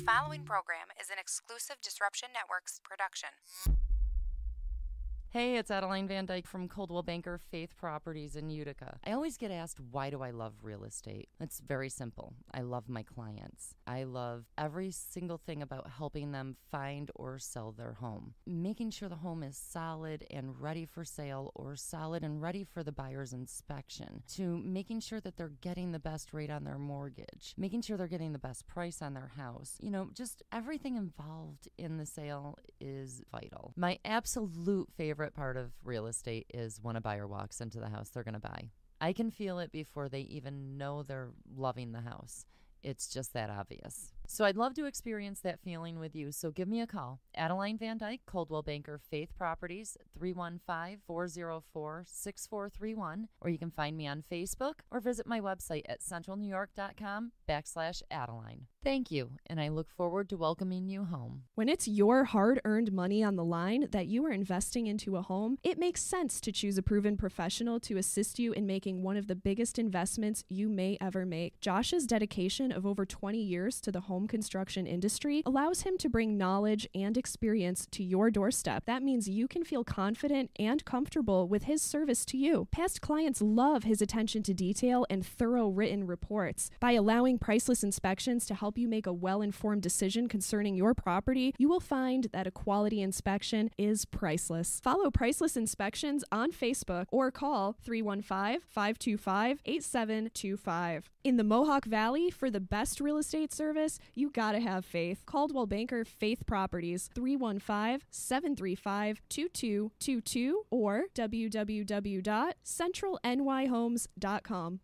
following program is an exclusive Disruption Networks production. Hey, it's Adeline VanDyke from Coldwell Banker Faith Properties in Utica. I always get asked, why do I love real estate? It's very simple. I love my clients. I love every single thing about helping them find or sell their home. Making sure the home is solid and ready for sale, or solid and ready for the buyer's inspection, to making sure that they're getting the best rate on their mortgage, making sure they're getting the best price on their house. You know, just everything involved in the sale is vital. My absolute favorite part of real estate is when a buyer walks into the house they're going to buy. I can feel it before they even know they're loving the house. It's just that obvious. So I'd love to experience that feeling with you. So give me a call. Adeline VanDyke, Coldwell Banker Faith Properties, 315-404-6431. Or you can find me on Facebook or visit my website at centralnewyork.com/Adeline. Thank you, and I look forward to welcoming you home. When it's your hard-earned money on the line that you are investing into a home, it makes sense to choose a proven professional to assist you in making one of the biggest investments you may ever make. Josh's dedication of over 20 years to the home construction industry allows him to bring knowledge and experience to your doorstep. That means you can feel confident and comfortable with his service to you. Past clients love his attention to detail and thorough written reports. By allowing Priceless Inspections to help you make a well-informed decision concerning your property, you will find that a quality inspection is priceless. Follow Priceless Inspections on Facebook or call 315-525-8725. In the Mohawk Valley, for the best real estate service, you gotta have faith. Coldwell Banker Faith Properties, 315-735-2222 or www.centralnyhomes.com.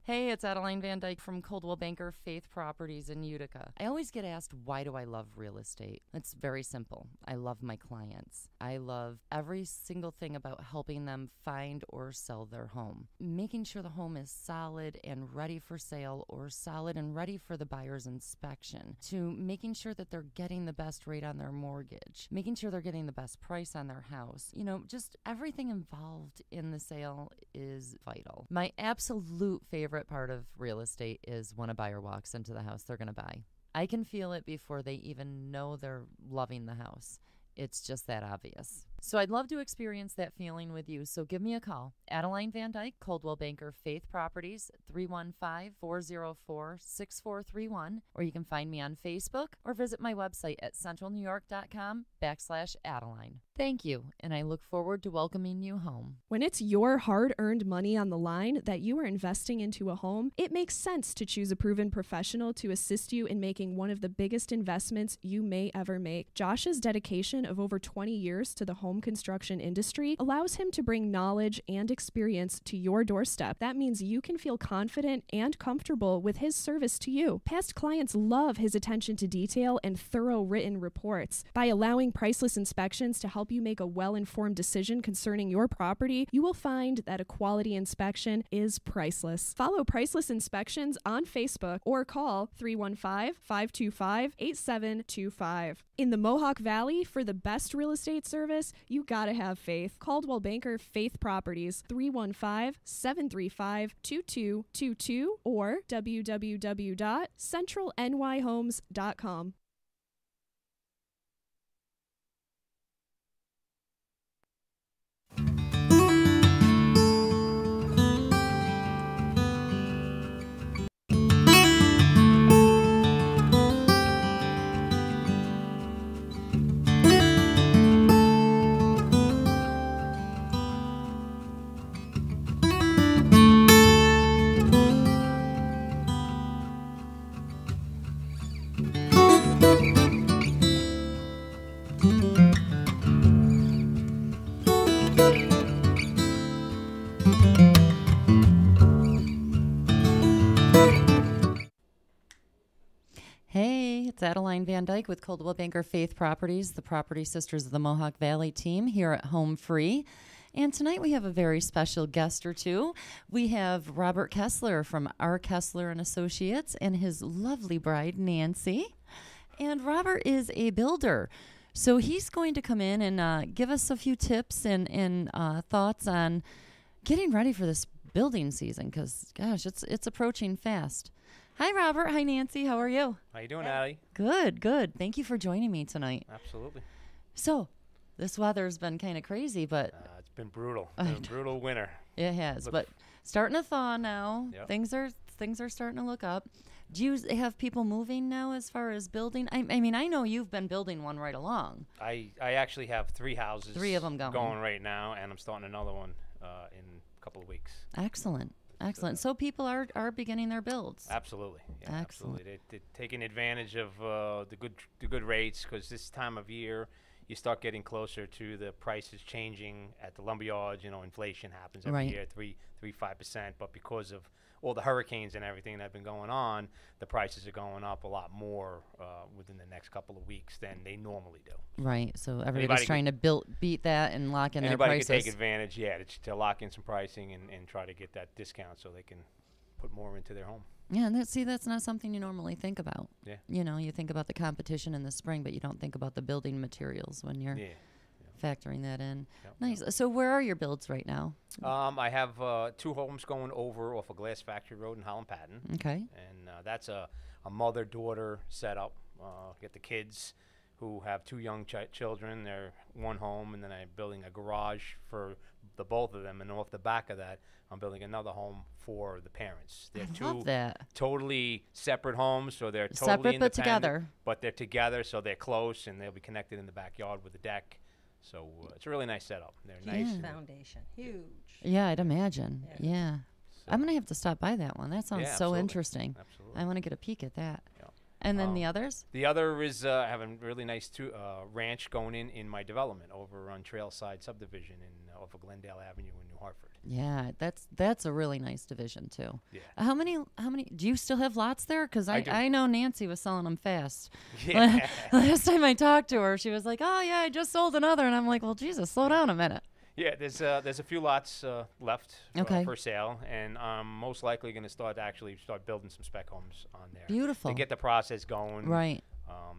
Hey, it's Adeline VanDyke from Coldwell Banker Faith Properties in Utica. I always get asked, why do I love real estate? It's very simple. I love my clients. I love every single thing about helping them find or sell their home. Making sure the home is solid and ready for sale, or solid and ready for the buyer's inspection, to making sure that they're getting the best rate on their mortgage, making sure they're getting the best price on their house. You know, just everything involved in the sale is vital. My absolute favorite part of real estate is when a buyer walks into the house they're going to buy. I can feel it before they even know they're loving the house. It's just that obvious. So I'd love to experience that feeling with you. So give me a call. Adeline VanDyke, Coldwell Banker Faith Properties, 315-404-6431. Or you can find me on Facebook or visit my website at centralnewyork.com/Adeline. Thank you, and I look forward to welcoming you home. When it's your hard-earned money on the line that you are investing into a home, it makes sense to choose a proven professional to assist you in making one of the biggest investments you may ever make. Josh's dedication of over 20 years to the home construction industry allows him to bring knowledge and experience to your doorstep. That means you can feel confident and comfortable with his service to you. Past clients love his attention to detail and thorough written reports. By allowing Priceless Inspections to help you make a well-informed decision concerning your property, you will find that a quality inspection is priceless. Follow Priceless Inspections on Facebook or call 315-525-8725. In the Mohawk Valley, for the best real estate service, you gotta have faith. Coldwell Banker Faith Properties, 315-735-2222 or www.centralnyhomes.com. Hey, it's Adeline VanDyke with Coldwell Banker Faith Properties, the Property Sisters of the Mohawk Valley team here at Home Free. And tonight we have a very special guest or two. We have Robert Kessler from R. Kessler and Associates and his lovely bride, Nancy. And Robert is a builder. So he's going to come in and give us a few tips and thoughts on getting ready for this building season because, gosh, it's approaching fast. Hi, Robert. Hi, Nancy. How are you? How you doing, Addie? Good, good. Thank you for joining me tonight. Absolutely. So, this weather's been kind of crazy, but It's been brutal. Been a brutal winter. it has. Look- But starting to thaw now. Yep. Things are starting to look up. Do you have people moving now as far as building? I mean, I know you've been building one right along. I actually have 3 houses. 3 of 'em going. right now, and I'm starting another one in a couple of weeks. Excellent. Excellent. So people are beginning their builds. Absolutely. Yeah, Excellent. absolutely. They're taking advantage of the good rates, because this time of year you start getting closer to the prices changing at the lumber yards. You know, inflation happens every Right. year, 5%. But because of all the hurricanes and everything that have been going on, the prices are going up a lot more within the next couple of weeks than they normally do. Right. So everybody's Anybody trying to beat that and lock in their Anybody prices. can take advantage, to lock in some pricing and try to get that discount so they can put more into their home. Yeah, and that's not something you normally think about. Yeah. You know, you think about the competition in the spring, but you don't think about the building materials when you're Yeah. factoring that in. Yep, Nice. So where are your builds right now? I have 2 homes going over off of Glass Factory Road in Holland Patton, Okay. and that's a mother-daughter setup. Get the kids who have 2 young children. They're one home, and then I'm building a garage for the both of them, and off the back of that, I'm building another home for the parents. They're I 2 love that. totally separate homes, so they're totally Separate but independent, together. But they're together, so they're close, and they'll be connected in the backyard with a deck. So it's a really nice setup. They're nice. Yeah. Foundation, huge. Yeah, I'd imagine. Yeah. Yeah. So- I'm going to have to stop by that one. That sounds Yeah, so absolutely. interesting. Absolutely. I want to get a peek at that. Yeah. And then the others? The other is I have a really nice ranch going in my development over on Trailside Subdivision off of Glendale Avenue in New Hartford. Yeah, that's a really nice division too. Yeah. How many do you still have lots there? Because I do. I know Nancy was selling them fast. Yeah. Last time I talked to her, she was like, "Oh yeah, I just sold another," and I'm like, "Well, Jesus, slow down a minute." Yeah, there's a few lots left Okay. for sale, and I'm most likely going to start building some spec homes on there. Beautiful. To get the process going. Right.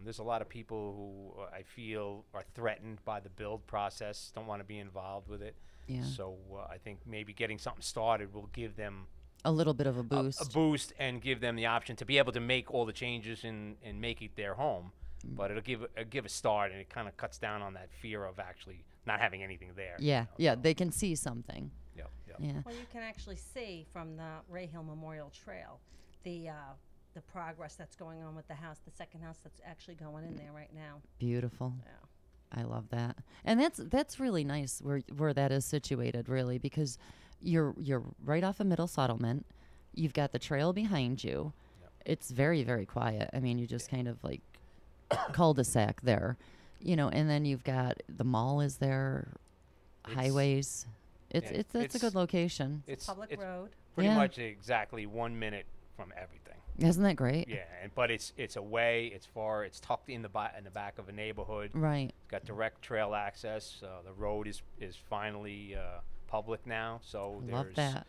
There's a lot of people who I feel are threatened by the build process, don't want to be involved with it. Yeah. So I think maybe getting something started will give them A little bit of a a boost. boost and give them the option to be able to make all the changes and make it their home. But it'll give a start, and it kind of cuts down on that fear of actually not having anything there. Yeah. you know, Yeah. so- They can see something. Yep, yep. Yeah. Well, you can actually see from the Ray Hill Memorial Trail the progress that's going on with the house, the second house that's actually going in there right now. Beautiful. Yeah. I love that. And that's really nice where that is situated, really, because you're right off a middle settlement. You've got the trail behind you. Yep. It's very, very quiet. I mean, you just kind of like cul-de-sac there, you know, and then you've got the mall is there, highways. It's Yeah, it's a it's- good location. It's Public road. pretty Yeah. much exactly 1 minute from everything. Isn't that great? Yeah, but it's away, it's far, it's tucked in the back of a neighborhood. Right. It's got direct trail access. The road is finally public now, so Love that.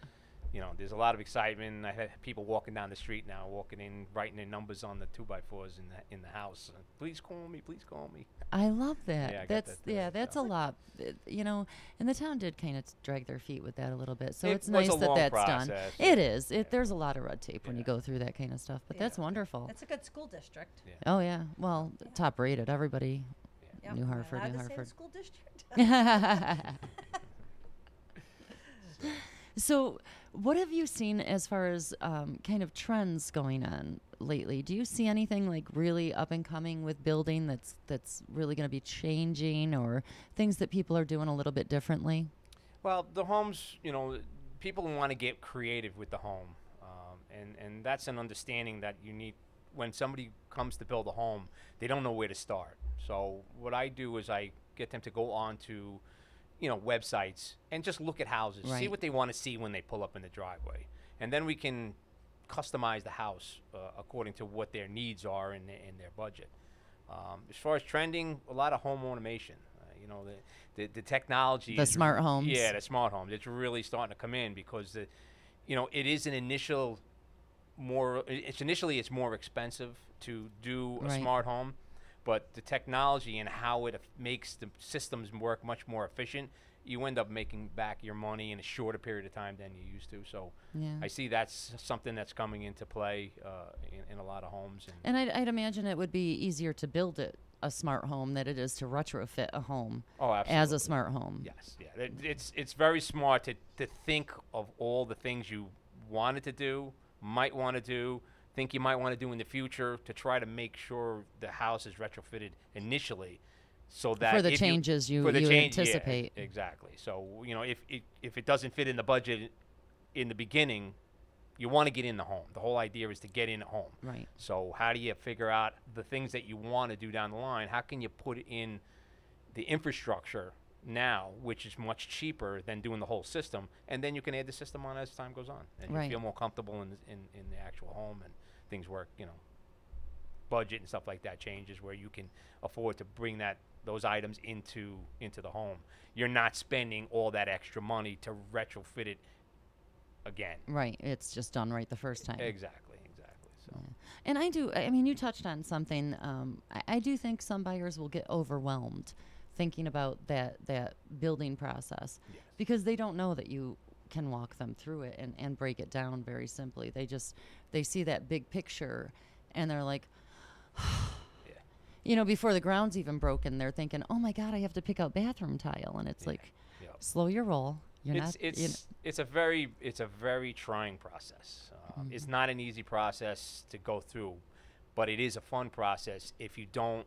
There's a lot of excitement. I have people walking down the street now, walking in, writing their numbers on the 2x4s in the house. Please call me, please call me. I love that. Yeah, I got that's that today, that's so. a lot. You know, and the town did kind of drag their feet with that a little bit. So It it's was nice a that long that's done. process. It is. There's a lot of red tape when you Yeah. go through that kind of stuff, but Yeah. that's wonderful. It's a good school district. Yeah. Oh yeah. Well, top rated. Everybody. Yep. New Am I Hartford, allowed New to say the Hartford. school district. So, what have you seen as far as kind of trends going on lately? Do you see anything like really up and coming with building that's really going to be changing, or things that people are doing a little bit differently? Well, the homes, people want to get creative with the home, and that's an understanding that you need when somebody comes to build a home. They don't know where to start. So what I do is I get them to go on to websites and just look at houses, see Right. what they want to see when they pull up in the driveway, and then we can customize the house according to what their needs are in their budget. As far as trending, a lot of home automation. The technology. The is smart homes. Yeah, the smart homes. It's really starting to come in because it is an initial it's more expensive to do a Right. smart home. But the technology and how it makes the systems work much more efficient, you end up making back your money in a shorter period of time than you used to. So Yeah. I see that's something that's coming into play in a lot of homes. And I'd imagine it would be easier to build it a smart home than it is to retrofit a home as a absolutely. smart home. Yes, yeah. It's very smart to think of all the things you wanted to do, might want to do, think you might want to do in the future to try to make sure the house is retrofitted initially, so that For the if changes you yeah, anticipate. exactly. So if it doesn't fit in the budget in the beginning, you want to get in the home. The whole idea is to get in a home. Right. So how do you figure out the things that you want to do down the line? How can you put in the infrastructure now, which is much cheaper than doing the whole system, and then you can add the system on as time goes on, and Right. you feel more comfortable in the actual home, and things work. Budget and stuff like that changes where you can afford to bring those items into the home. You're not spending all that extra money to retrofit it again. Right. It's just done right the first time. Exactly. So And I mean, you touched on something. I do think some buyers will get overwhelmed thinking about that building process yes. because they don't know that you can walk them through it and break it down very simply. They see that big picture and they're like, Yeah. Before the ground's even broken, they're thinking, oh my God, I have to pick out bathroom tile. And it's like, Yep. slow your roll. It's a very trying process. It's not an easy process to go through, but it is a fun process if you don't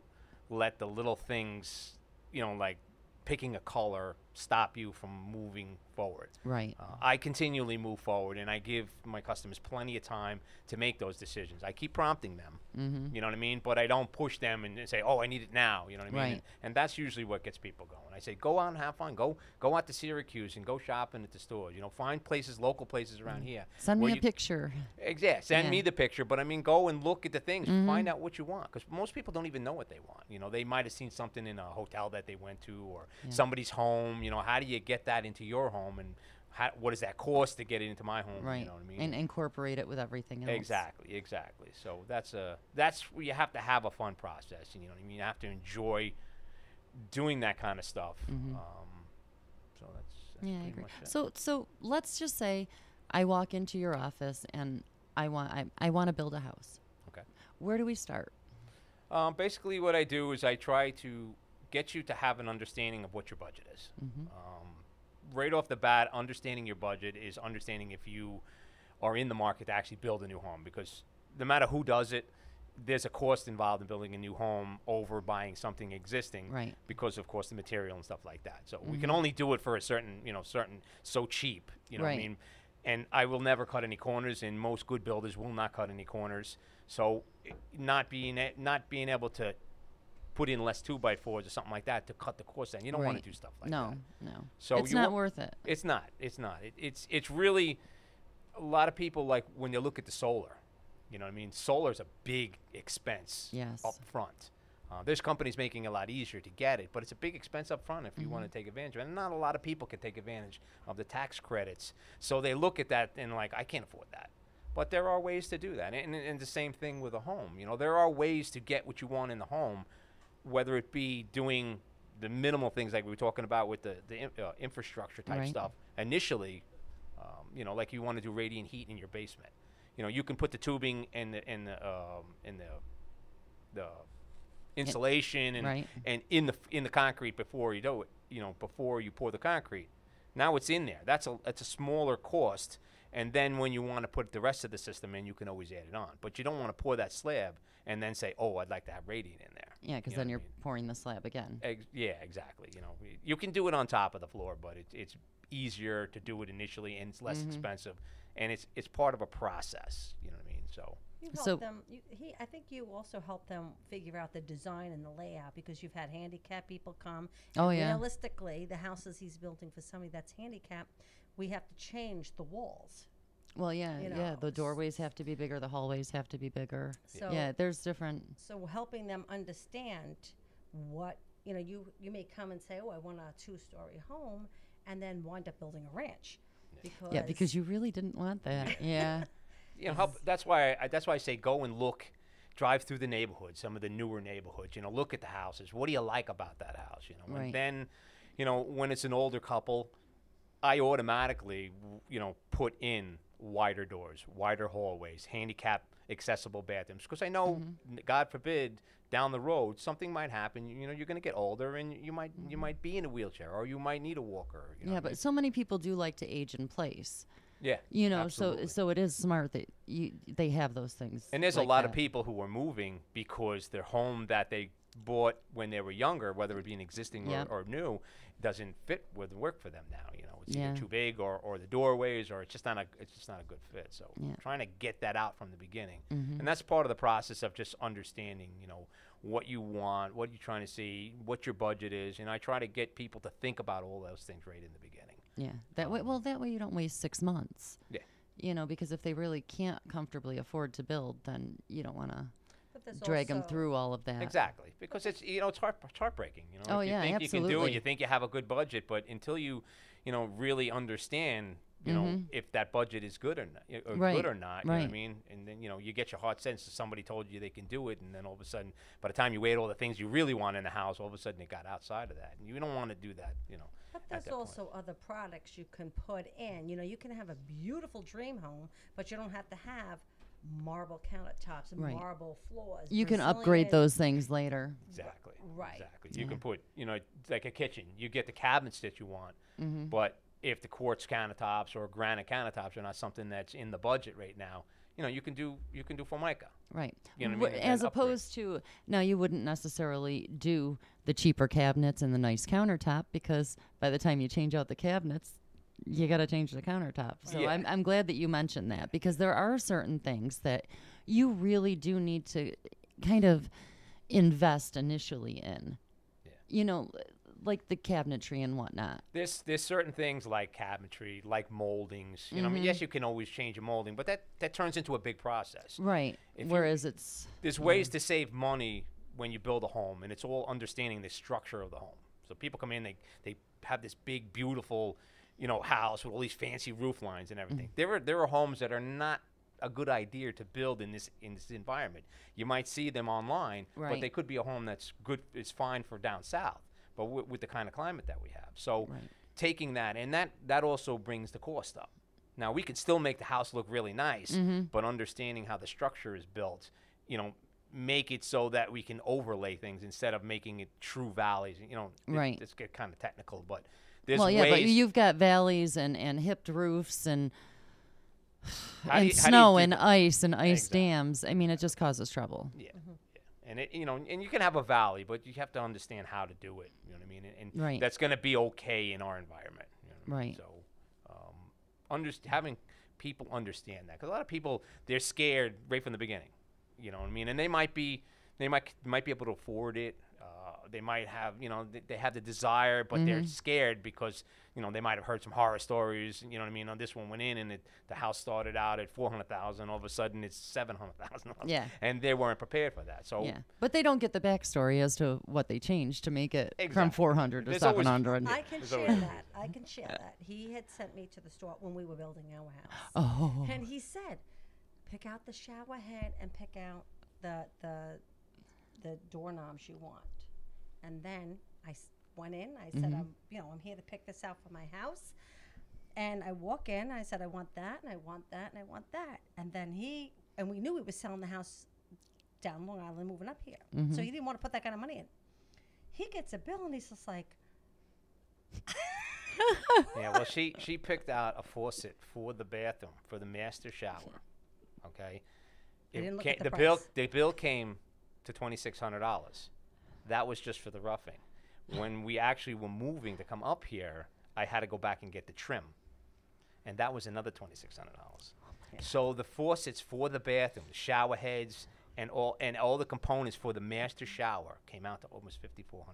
let the little things, like picking a color, stop you from moving forward. Right. I continually move forward, and I give my customers plenty of time to make those decisions. I keep prompting them, you know what I mean? But I don't push them and say, oh, I need it now, you know what I mean? Right. And that's usually what gets people going. I say, go out and have fun. Go out to Syracuse and go shopping at the stores. Find places, local places around here. Send where me a picture. Exactly. Send Yeah. me the picture, but I mean, go and look at the things. Find out what you want, because most people don't even know what they want. They might have seen something in a hotel that they went to, or somebody's home. How do you get that into your home, and what does that cost to get it into my home? Right. You know what I mean? And incorporate it with everything else. Exactly. So that's where you have to have a fun process. You know what I mean? You have to enjoy doing that kind of stuff. So that's Yeah, I pretty agree. much it. So let's just say I walk into your office and I want to build a house. Okay. Where do we start? Basically, what I do is I try to get you to have an understanding of what your budget is. Right off the bat, understanding your budget is understanding if you are in the market to actually build a new home, because no matter who does it, there's a cost involved in building a new home over buying something existing, Right. because of course the material and stuff like that. So we can only do it for a certain so cheap, what I Right. mean? And I will never cut any corners, and most good builders will not cut any corners. So not being able to put in less 2x4s or something like that to cut the cost down. You don't want Right. to do stuff like No. that. So it's you not wa- worth it. It's not. It's really, a lot of people, like when you look at the solar, you know what I mean? Solar's a big expense Yes. up front. There's companies making it a lot easier to get it, but it's a big expense up front if you want to take advantage of it. And not a lot of people can take advantage of the tax credits. So they look at that and like, I can't afford that. But there are ways to do that. And the same thing with a home. There are ways to get what you want in the home, whether it be doing the minimal things like we were talking about with the infrastructure type Right. stuff initially, like you want to do radiant heat in your basement. You can put the tubing and the insulation and Right. and in the concrete before you do it. Before you pour the concrete. Now it's in there. That's a smaller cost. And then when you want to put the rest of the system in, you can always add it on. But you don't want to pour that slab and then say, oh, I'd like to have radiant in there. Yeah, because You know then what I you're mean? pouring the slab again. Yeah, exactly. You can do it on top of the floor, but it's easier to do it initially, and it's less expensive, and it's part of a process. You know what I mean? So You help So- them. I think you also help them figure out the design and the layout, because you've had handicapped people come. Oh, and yeah. Realistically, the houses he's building for somebody that's handicapped, we have to change the walls. Well, yeah, You yeah. know, The doorways have to be bigger. The hallways have to be bigger. So Yeah, there's different. So helping them understand what you may come and say, oh, I want a 2-story home, and then wind up building a ranch. Because Yeah, because you really didn't want that. Yeah. that's why I say go and look, drive through the neighborhoods, some of the newer neighborhoods. Look at the houses. What do you like about that house? And Right. then you know, when it's an older couple, I automatically, you know, put in wider doors, wider hallways, handicap accessible bathrooms, because I know, God forbid, down the road something might happen. You know, you're going to get older, and you might be in a wheelchair, or you might need a walker. You know Yeah, but so many people do like to age in place. yeah, You know, absolutely. so it is smart that they have those things. And there's like a lot of that. people who are moving because their home that they bought when they were younger, whether it be an existing Yep. or new, doesn't fit with work for them now. You know, it's Yeah. either too big or the doorways, or it's just not a good fit. So Yeah. trying to get that out from the beginning, Mm-hmm. and that's part of the process of just understanding, you know, what you want, what you're trying to see, what your budget is, and I try to get people to think about all those things right in the beginning. Yeah, that way. Well, that way you don't waste 6 months. Yeah. You know, because if they really can't comfortably afford to build, then you don't want to But there's drag them also- through all of that. Exactly, because it's, you know, it's heartbreaking. You know, Oh, if you yeah, think you can do it, absolutely. you think you have a good budget, but until you know, really understand, you know, if that budget is good or not, or Right, good or not. You know what I right. mean? And then, you know, you get your heart sense that somebody told you they can do it, and then all of a sudden, by the time you weighed all the things you really want in the house, all of a sudden it got outside of that, and you don't want to do that. You know. But at there's that point. also other products you can put in. You know, you can have a beautiful dream home, but you don't have to have marble countertops and Right. marble floors. You can upgrade Brazilian- those things later. Exactly. Right. Exactly. You can put, you know, like a kitchen. You get the cabinets that you want, Mm-hmm. but if the quartz countertops or granite countertops are not something that's in the budget right now, you know, you can do Formica. Right. You know what I mean? And As upgrade. opposed to, now you wouldn't necessarily do the cheaper cabinets and the nice countertop, because by the time you change out the cabinets, you got to change the countertop. So Yeah. I'm glad that you mentioned that, because there are certain things that you really do need to kind of invest initially in. Yeah. You know, like the cabinetry and whatnot. There's certain things like cabinetry, like moldings. You know, I Mm-hmm. mean, yes, you can always change a molding, but that turns into a big process. Right. If you- Whereas it's There's ways to save money when you build a home, and it's all understanding the structure of the home. So people come in, they have this big, beautiful, you know, house with all these fancy roof lines and everything. There are homes that are not a good idea to build in this environment. You might see them online, but Right. they could be a home that's good, is fine for down south, but with the kind of climate that we have. So Right. taking that, and that also brings the cost up. Now, we can still make the house look really nice, but understanding how the structure is built, you know, make it so that we can overlay things instead of making it true valleys. You know, Right. Let's get kind of technical, but there's well, yeah, ways. but you've got valleys and hipped roofs and How do you snow do and that? ice and ice Exactly. dams. I mean, it just causes trouble. Yeah, yeah. And it, you know, and you can have a valley, but you have to understand how to do it. You know what I mean? And Right. that's going to be okay in our environment. You know what I mean? Right. So, having people understand that, because a lot of people, they're scared right from the beginning. You know what I mean? And they might be able to afford it. They might have, you know, they have the desire, but they're scared because, you know, they might have heard some horror stories. You know what I mean? On this one went in, and the house started out at $400,000. All of a sudden, it's $700,000. Yeah. And they weren't prepared for that. So Yeah, but they don't get the backstory as to what they changed to make it from Exactly. 400 to There's always- 700. I can There's share always- that. I can share that. He had sent me to the store when we were building our house. Oh, And he said, pick out the shower head and pick out the doorknobs you want. And then I went in. I said, I'm here to pick this out for my house. And I walk in. I said, I want that, and I want that, and I want that. And then we knew he was selling the house down Long Island, moving up here. So he didn't want to put that kind of money in. He gets a bill, and he's just like, yeah, well, she picked out a faucet for the bathroom for the master shower. Okay, I didn't look at the bill. price. The bill came to $2,600. That was just for the roughing. When we actually were moving to come up here, I had to go back and get the trim, and that was another $2,600. So the faucets for the bathroom, the shower heads, and all the components for the master shower came out to almost $5,400.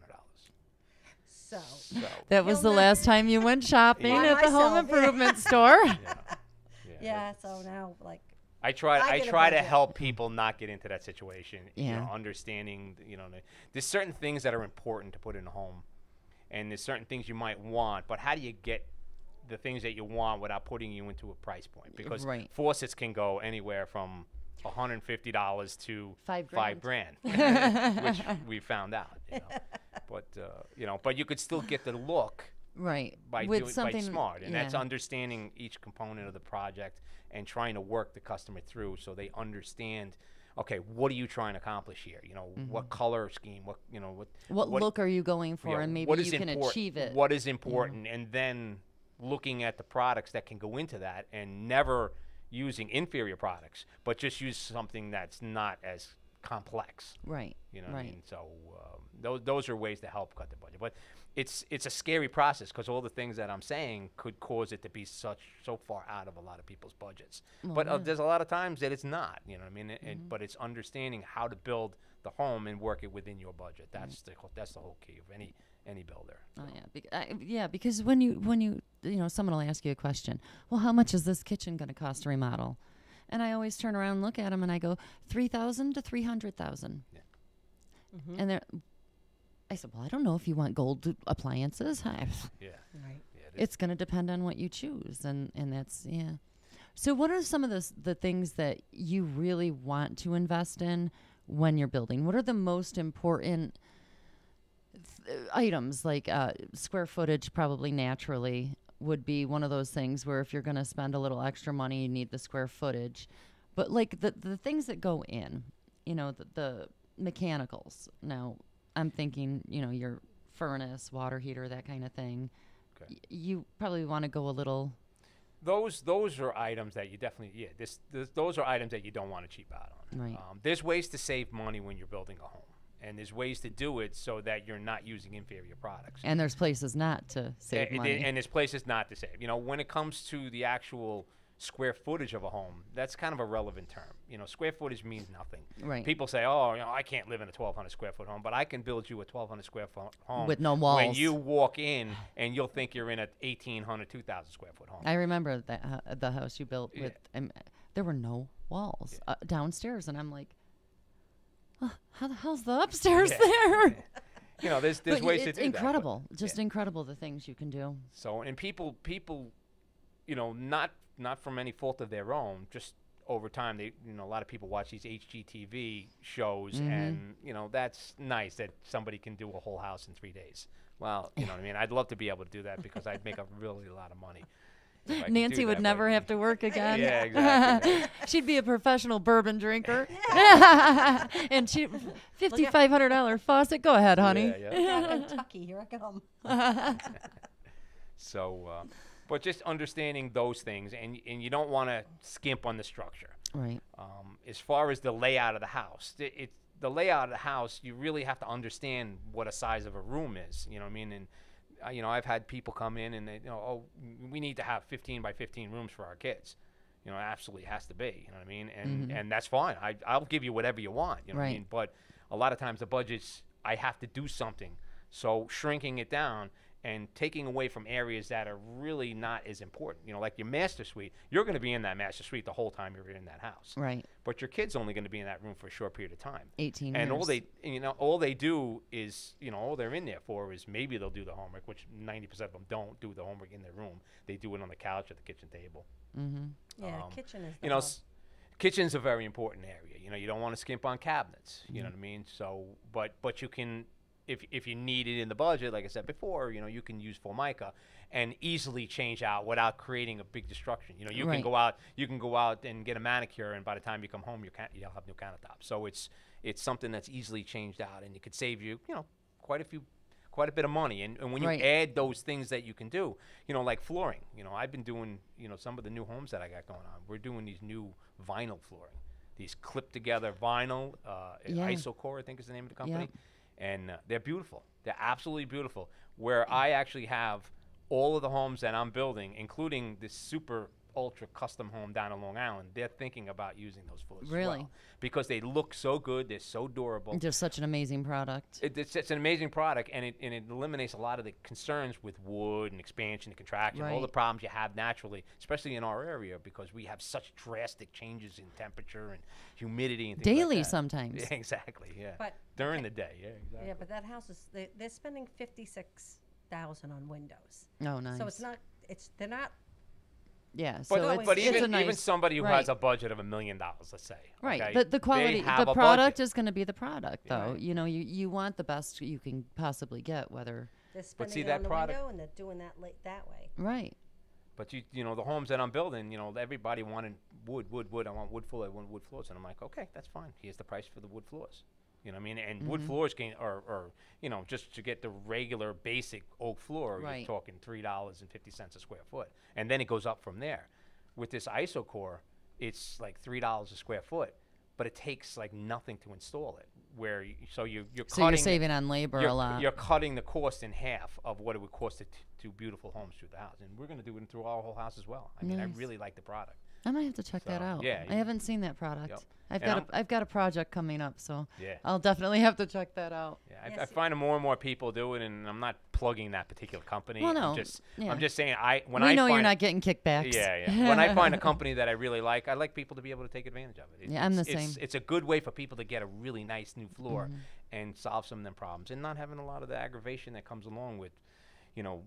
so. So that was the He'll last time you went shopping By at the home myself, yeah. improvement store. Yeah, so now, like, I I try get a to budget. help people not get into that situation. You Yeah. know, understanding, you know, there's certain things that are important to put in a home, and there's certain things you might want, but how do you get the things that you want without putting you into a price point? Because Right. faucets can go anywhere from $150 to $5 grand, which we found out. But you could still get the look Right. by With doing something smart, and that's yeah. understanding each component of the project and trying to work the customer through so they understand. Okay, what are you trying to accomplish here? What color scheme? What look are you going for, Yeah, and maybe what you is can achieve it. What is important, and then looking at the products that can go into that, and never using inferior products, but just use something that's not as complex. Right. You know what right. I mean? So those are ways to help cut the budget. But it's a scary process because all the things that I'm saying could cause it to be so far out of a lot of people's budgets. But there's a lot of times that it's not. You know what I mean? But it's understanding how to build the home and work it within your budget. That's the whole key of any builder. Oh yeah, because when you someone will ask you a question. Well, how much is this kitchen going to cost to remodel? And I always turn around and look at them and I go $3,000 to $300,000. Yeah. And I said, well, I don't know if you want gold appliances. Yeah. Right. Yeah, It's going to depend on what you choose, and that's yeah. So, what are some of the things that you really want to invest in when you're building? What are the most important items? Like square footage, probably naturally would be one of those things where if you're going to spend a little extra money, you need the square footage. But like the things that go in, the mechanicals. Now, I'm thinking, your furnace, water heater, that kind of thing. Okay. You probably want to go a little. Those are items that you definitely those are items that you don't want to cheap out on. Right. There's ways to save money when you're building a home, and there's ways to do it so that you're not using inferior products. And there's places not to save money. And there's places not to save. When it comes to the actual square footage of a home, that's kind of a relevant term. Square footage means nothing. Right. People say, oh, I can't live in a 1,200 square foot home, but I can build you a 1,200 square foot home with no walls. When you walk in, and you'll think you're in a 1,800, 2,000 square foot home. I remember that the house you built with. There were no walls downstairs, and I'm like, how the hell's the upstairs there? There's But ways to do it's incredible. that. Just incredible the things you can do. So, and people, not from any fault of their own, just over time, a lot of people watch these HGTV shows, and that's nice that somebody can do a whole house in 3 days. Well, you know what I mean. I'd love to be able to do that because I'd make a really lot of money. Nancy would never have to work again. Yeah, exactly. She'd be a professional bourbon drinker. And she $5,500 faucet. Go ahead, honey. Yeah, Kentucky, here I come. So, but just understanding those things, and you don't want to skimp on the structure. Right. As far as the layout of the house, the layout of the house, you really have to understand what a size of a room is. You know what I mean? And I've had people come in and they, we need to have 15 by 15 rooms for our kids. It absolutely has to be. You know what I mean? And that's fine. I'll give you whatever you want. You know what I mean? But a lot of times the budgets, I have to do something. So shrinking it down and taking away from areas that are really not as important. Like your master suite, you're going to be in that master suite the whole time you're in that house. Right. But your kid's only going to be in that room for a short period of time. 18 and years. all they do is, all they're in there for is maybe they'll do the homework, which 90% of them don't do the homework in their room. They do it on the couch at the kitchen table. Mm-hmm. Yeah, kitchen is the home. Kitchen's a very important area. You don't want to skimp on cabinets. You know what I mean? So, but you can, if you need it in the budget, like I said before, you can use Formica and easily change out without creating a big destruction. You can go out and get a manicure, and by the time you come home, you'll have new countertops. So it's something that's easily changed out, and it could save you, quite a bit of money. And when you add those things that you can do, like flooring. I've been doing, some of the new homes that I got going on. We're doing these new vinyl flooring, these clipped together vinyl, Isocore, I think is the name of the company. Yeah. And they're beautiful. They're absolutely beautiful. Where I actually have all of the homes that I'm building, including this super ultra custom home down in Long Island, they're thinking about using those floors as well. Because they look so good. They're so durable. Just such an amazing product. It's an amazing product, and it eliminates a lot of the concerns with wood and expansion and contraction, all the problems you have naturally, especially in our area, because we have such drastic changes in temperature and humidity and things daily like that. sometimes. Yeah, exactly, yeah. But during the day, yeah, exactly. Yeah, but that house is they're spending $56,000 on windows. Oh, nice. So they're not Yeah, But, so it's, but it's even a nice, even somebody who right. has a budget of $1 million, let's say. Right. Okay, The quality, they have the a product budget. is going to be the product, though. Right. You know, you want the best you can possibly get, whether. They're But spending see, it that on the product- window and they're doing that that way. Right. But you know, the homes that I'm building, you know, everybody wanted wood. I want wood floor. I want wood floors, and I'm like, okay, that's fine. Here's the price for the wood floors. You know what I mean? And wood floors can, or you know, just to get the regular basic oak floor, Right. you're talking $3.50 a square foot, and then it goes up from there. With this IsoCore, it's like $3 a square foot, but it takes like nothing to install it. Where so you're So cutting you're saving on labor a lot. You're cutting the cost in half of what it would cost to do beautiful homes through the house, and we're going to do it through our whole house as well. I mean, I Nice. really like the product. I might have to check that So, out. yeah, I you- haven't seen that product. Yep. I've And got a project coming up, so Yeah. I'll definitely have to check that out. Yeah, I Yes, find more and more people do it, and I'm not plugging that particular company. Well, no, I'm yeah. just saying when We I know find you're not getting kickbacks. Yeah. When I find a company that I really like people to be able to take advantage of it. Yeah, I'm the it's- same. It's a good way for people to get a really nice new floor and solve some of them problems, and not having a lot of the aggravation that comes along with, you know,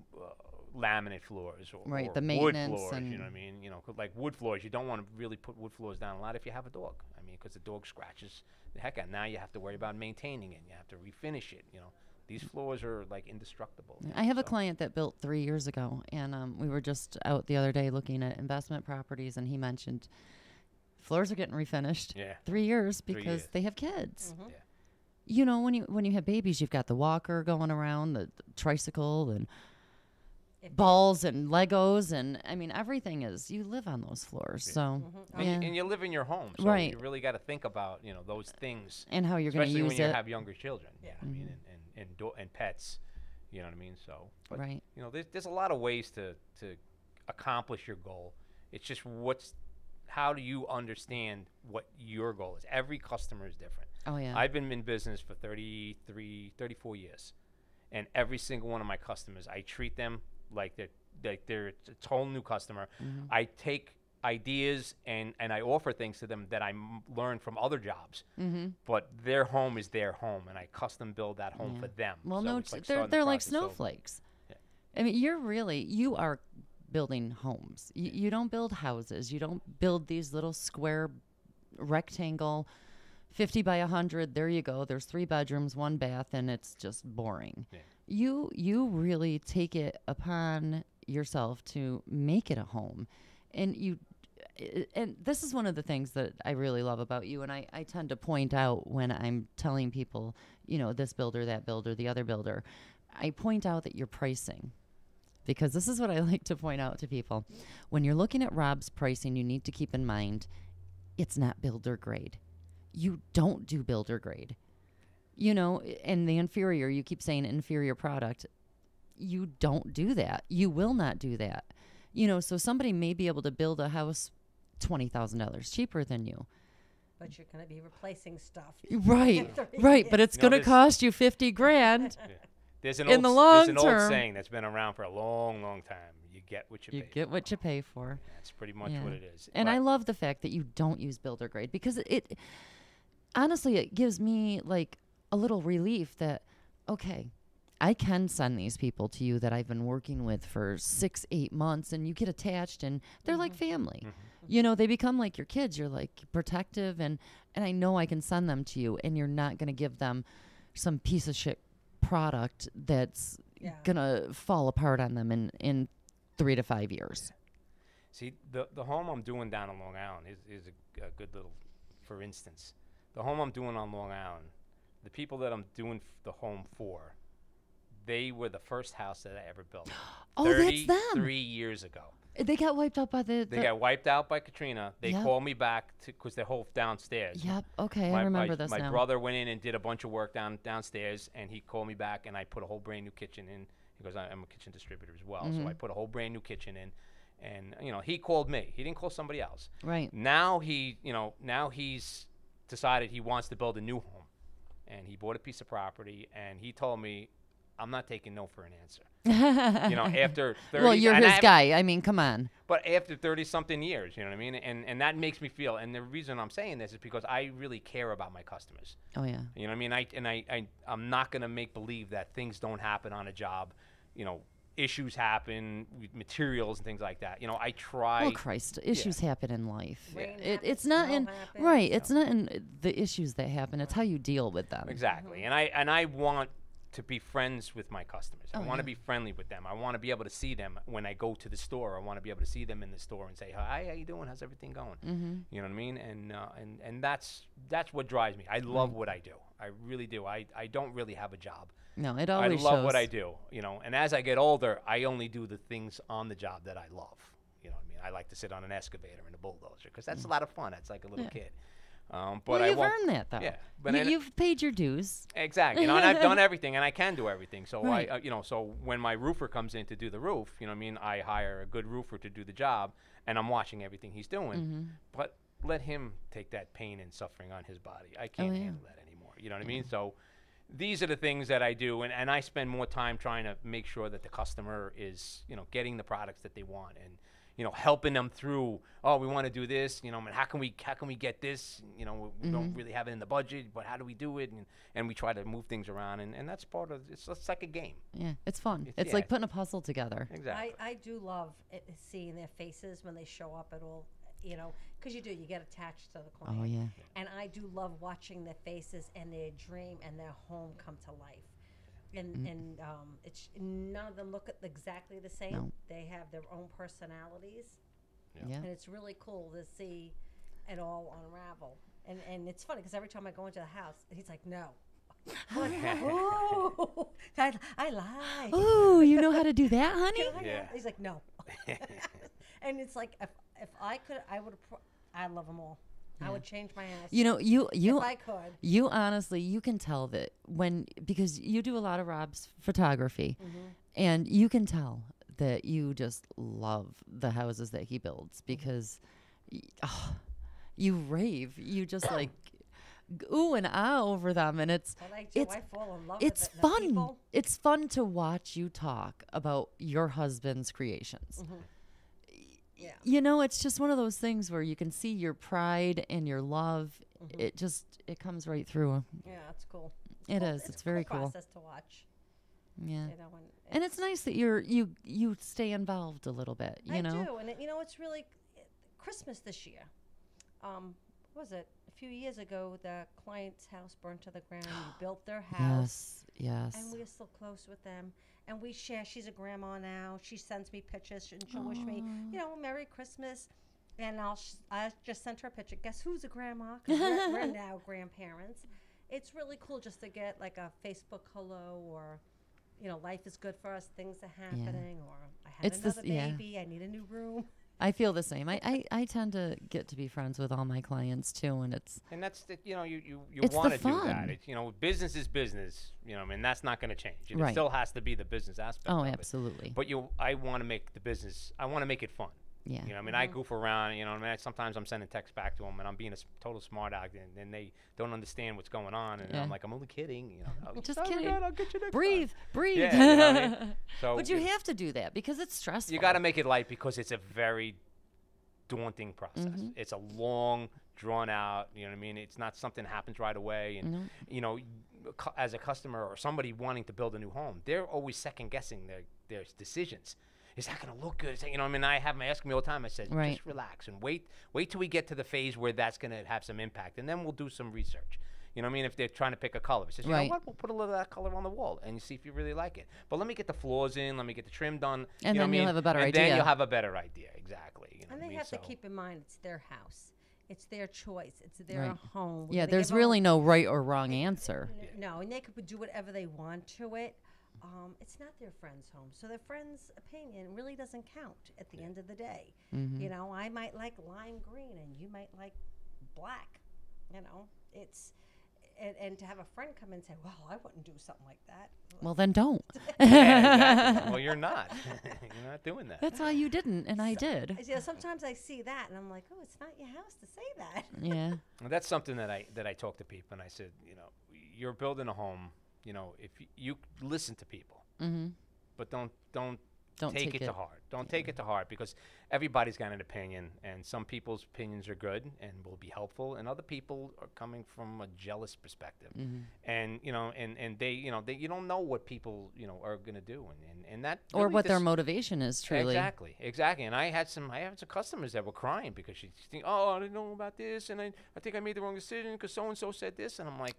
laminate floors or, Right, or the wood maintenance floors. You know what I and- mean? You know, like wood floors, you don't want to really put wood floors down a lot if you have a dog. I mean, because the dog scratches the heck out. Now you have to worry about maintaining it. You have to refinish it. You know, these floors are like indestructible. I have a So- client that built 3 years ago, and we were just out the other day looking at investment properties, and he mentioned floors are getting refinished. Yeah. 3 years 3 because years. they have kids. Mhm. Yeah. You know, when you have babies, you've got the walker going around, the tricycle, and If balls and Legos, and I mean everything is. You live on those floors, so And, yeah. and you live in your home, so Right. you really got to think about those things, And how you're going to especially use when you it. have younger children. Yeah. I mean, and pets. You know what I mean? So, but Right. you know, there's a lot of ways to accomplish your goal. It's just how do you understand what your goal is? Every customer is different. Oh yeah. I've been in business for 34 years, and every single one of my customers, I treat them like they're a total new customer. Mm-hmm. I take ideas and I offer things to them that I learned from other jobs. Mm-hmm. But their home is their home, and I custom build that home for them. Well, So no, it's like they're starting the like process over. snowflakes. Yeah. I mean, you are building homes. You don't build houses. You don't build these little square rectangle 50 by 100. There you go. There's 3 bedrooms, 1 bath, and it's just boring. Yeah. You really take it upon yourself to make it a home. And this is one of the things that I really love about you, and I tend to point out when I'm telling people, you know, this builder, that builder, the other builder, I point out that your pricing, because this is what I like to point out to people. When you're looking at Rob's pricing, you need to keep in mind it's not builder grade. You don't do builder grade. You know, and the inferior, you keep saying inferior product. You don't do that. You will not do that. You know, so somebody may be able to build a house $20,000 cheaper than you. But you're going to be replacing stuff. Right, in 3 right. But years. it's You know, going to this- cost you 50 grand. There's an In old, the long there's an old term- saying that's been around for a long, long time. You get what you You pay get for. what you pay for. That's pretty much Yeah. what it is. And But I love the fact that you don't use builder grade, because it honestly, it gives me like a little relief that, okay, I can send these people to you that I've been working with for 6-8 months, and you get attached and they're like family. You know, they become like your kids. You're like protective, and I know I can send them to you, and you're not going to give them some piece of shit product that's Yeah. going to fall apart on them in 3 to 5 years. See, the home I'm doing down in Long Island is a good little, for instance, the home I'm doing on Long Island, the people that I'm doing the home for, they were the first house that I ever built. Oh, that's them. 33 years ago. They got wiped out by They got wiped out by Katrina. They Yep. called me back because they're whole downstairs. Yep. Okay, I remember this my now. brother went in and did a bunch of work downstairs, and he called me back, and I put a whole brand new kitchen in. He goes, I'm a kitchen distributor as well, Mm-hmm. so I put a whole brand new kitchen in, and he called me. He didn't call somebody else. Right. Now he's decided he wants to build a new home, and he bought a piece of property, and he told me, I'm not taking no for an answer. After 30. Well, you're and his guy. I mean, come on. But after 30-something years, you know what I mean? And that makes me feel, and the reason I'm saying this is because I really care about my customers. Oh yeah. You know what I mean? I'm not going to make believe that things don't happen on a job, issues happen with materials and things like that. You know, I try. Oh Christ, issues happen in life. Rain It's happens, not snow in happens. right. It's not in the issues that happen. It's how you deal with them. Exactly. And I want to be friends with my customers. I Oh, want to yeah. be friendly with them. I want to be able to see them when I go to the store. I want to be able to see them in the store and say, "Hi, how you doing? How's everything going?" You know what I mean? And that's what drives me. I love what I do. I really do. I don't really have a job. No, it I always love what shows. I do, you know. And as I get older, I only do the things on the job that I love. You know what I mean? I like to sit on an excavator and a bulldozer because that's a lot of fun. That's like a little kid. But Well, I you've won't, earned that though. Yeah, but then- You've paid your dues. exactly. You know, and I've done everything, and I can do everything. So Right. you know, so when my roofer comes in to do the roof, you know what I mean? I hire a good roofer to do the job, and I'm watching everything he's doing. But let him take that pain and suffering on his body. I can't yeah. handle that anymore. You know what I mean? So these are the things that I do, and I spend more time trying to make sure that the customer is, you know, getting the products that they want, and you know, helping them through. Oh, we want to do this. You know, and how can we get this? You know, we don't really have it in the budget, but how do we do it? And we try to move things around, and that's part of it's like a game. Yeah, it's fun. It's- It's yeah. like putting a puzzle together. Exactly. I do love seeing their faces when they show up at all, you know, because you get attached to the client. Oh yeah. And I do love watching their faces and their dream and their home come to life. And it's none of them look exactly the same. No. They have their own personalities, Yeah. and it's really cool to see it all unravel. And it's funny because every time I go into the house, he's like, "No." I'm like, "Ooh, I lied." Oh, you know how to do that, honey? Can I Yeah. have-" He's like, "No." And it's like if I could, I would. I love them all. I would change my house. You know, you if I could. You honestly, you can tell that because you do a lot of Rob's photography, and you can tell that you just love the houses that he builds because you rave. You just like ooh and ah over them, and it's I like Joe. it's I fall in love it's with it. And the fun. people- It's fun to watch you talk about your husband's creations. Yeah. You know, it's just one of those things where you can see your pride and your love. It comes right through. Yeah, it's cool. It is. It's a very cool. process to watch. Yeah. You know, And it's nice that you stay involved a little bit, you I know? do, and it's really Christmas this year. What was it? A few years ago, the client's house burned to the ground. We built their house, Yes. and we're still close with them. And we share. She's a grandma now. She sends me pictures, and she'll wish me, Merry Christmas. And I just sent her a picture. Guess who's a grandma? 'Cause we're now grandparents. It's really cool just to get like a Facebook hello, or life is good for us. Things are happening, or I had It's this- another yeah. baby. I need a new room. I feel the same. I tend to get to be friends with all my clients too, and it's And that's you It's the want to do that. fun. It's, business is business. And that's not going to change. It Right. still has to be the business aspect. oh, of it. absolutely. But I want to make the business. I want to make it fun. Yeah. I goof around. Sometimes I'm sending texts back to them, and I'm being a total smart aleck, and they don't understand what's going on. And Yeah. I'm like, I'm only kidding. Just "Oh my kidding. God, I'll get you next Breathe. time." Yeah, you know what I mean? So But you have to do that because it's stressful. you got to make it light because it's a very daunting process. Mm-hmm. It's a long, drawn out. You know what I mean? It's not something that happens right away. And as a customer or somebody wanting to build a new home, they're always second guessing their decisions. Is that going to look good? I have them asking me all the time. I said, Right. just relax and wait till we get to the phase where that's going to have some impact, and then we'll do some research. If they're trying to pick a color, it says, you Right. know what, we'll put a little of that color on the wall and you see if you really like it. But let me get the floors in, let me get the trim done. And then you'll have a better and idea. then you'll have a better idea, exactly. And they have to keep in mind it's their house, it's their choice, it's their Right. home. We're Yeah, gonna there's give 'em- really no right or wrong answer. No, and they could do whatever they want to it. It's not their friend's home, so their friend's opinion really doesn't count at the end of the day. I might like lime green, and you might like black. It's and to have a friend come in and say, "Well, I wouldn't do something like that." Well, then don't. Yeah, exactly. Well, you're not. You're not doing that. That's why you didn't, and I did. Sometimes I see that, and I'm like, "Oh, it's not your house to say that." Yeah. And that's something that I talk to people, and I said, you're building a home. If you listen to people, but don't Don't take it to heart. Don't take it to heart, because everybody's got an opinion, and some people's opinions are good and will be helpful, and other people are coming from a jealous perspective. And and they you don't know what people are going to do, and that Or really what their motivation is truly. Exactly. And I had some customers that were crying because she think, oh, I didn't know about this, and I think I made the wrong decision because so and so said this, and I'm like,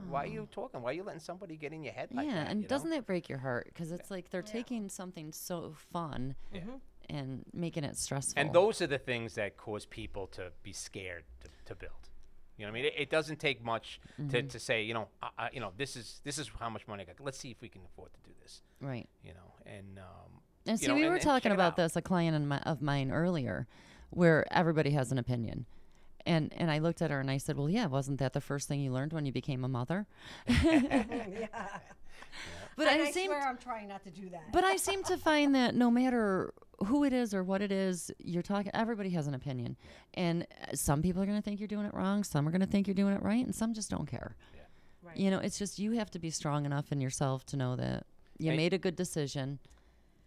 why are you talking? Why are you letting somebody get in your head like that? Yeah, and doesn't that break your heart? Because it's like they're taking something so fun and making it stressful. And those are the things that cause people to be scared to build. You know what I mean? It doesn't take much to say, this is how much money I got. Let's see if we can afford to do this. Right. And see, we were talking about this, a client of mine earlier, where everybody has an opinion. And I looked at her and I said, well, yeah, wasn't that the first thing you learned when you became a mother? But I swear I'm trying not to do that. But I seem to find that no matter who it is or what it is you're talking, everybody has an opinion. And some people are going to think you're doing it wrong. Some are going to think you're doing it right. And some just don't care. Right. It's just you have to be strong enough in yourself to know that you made a good decision.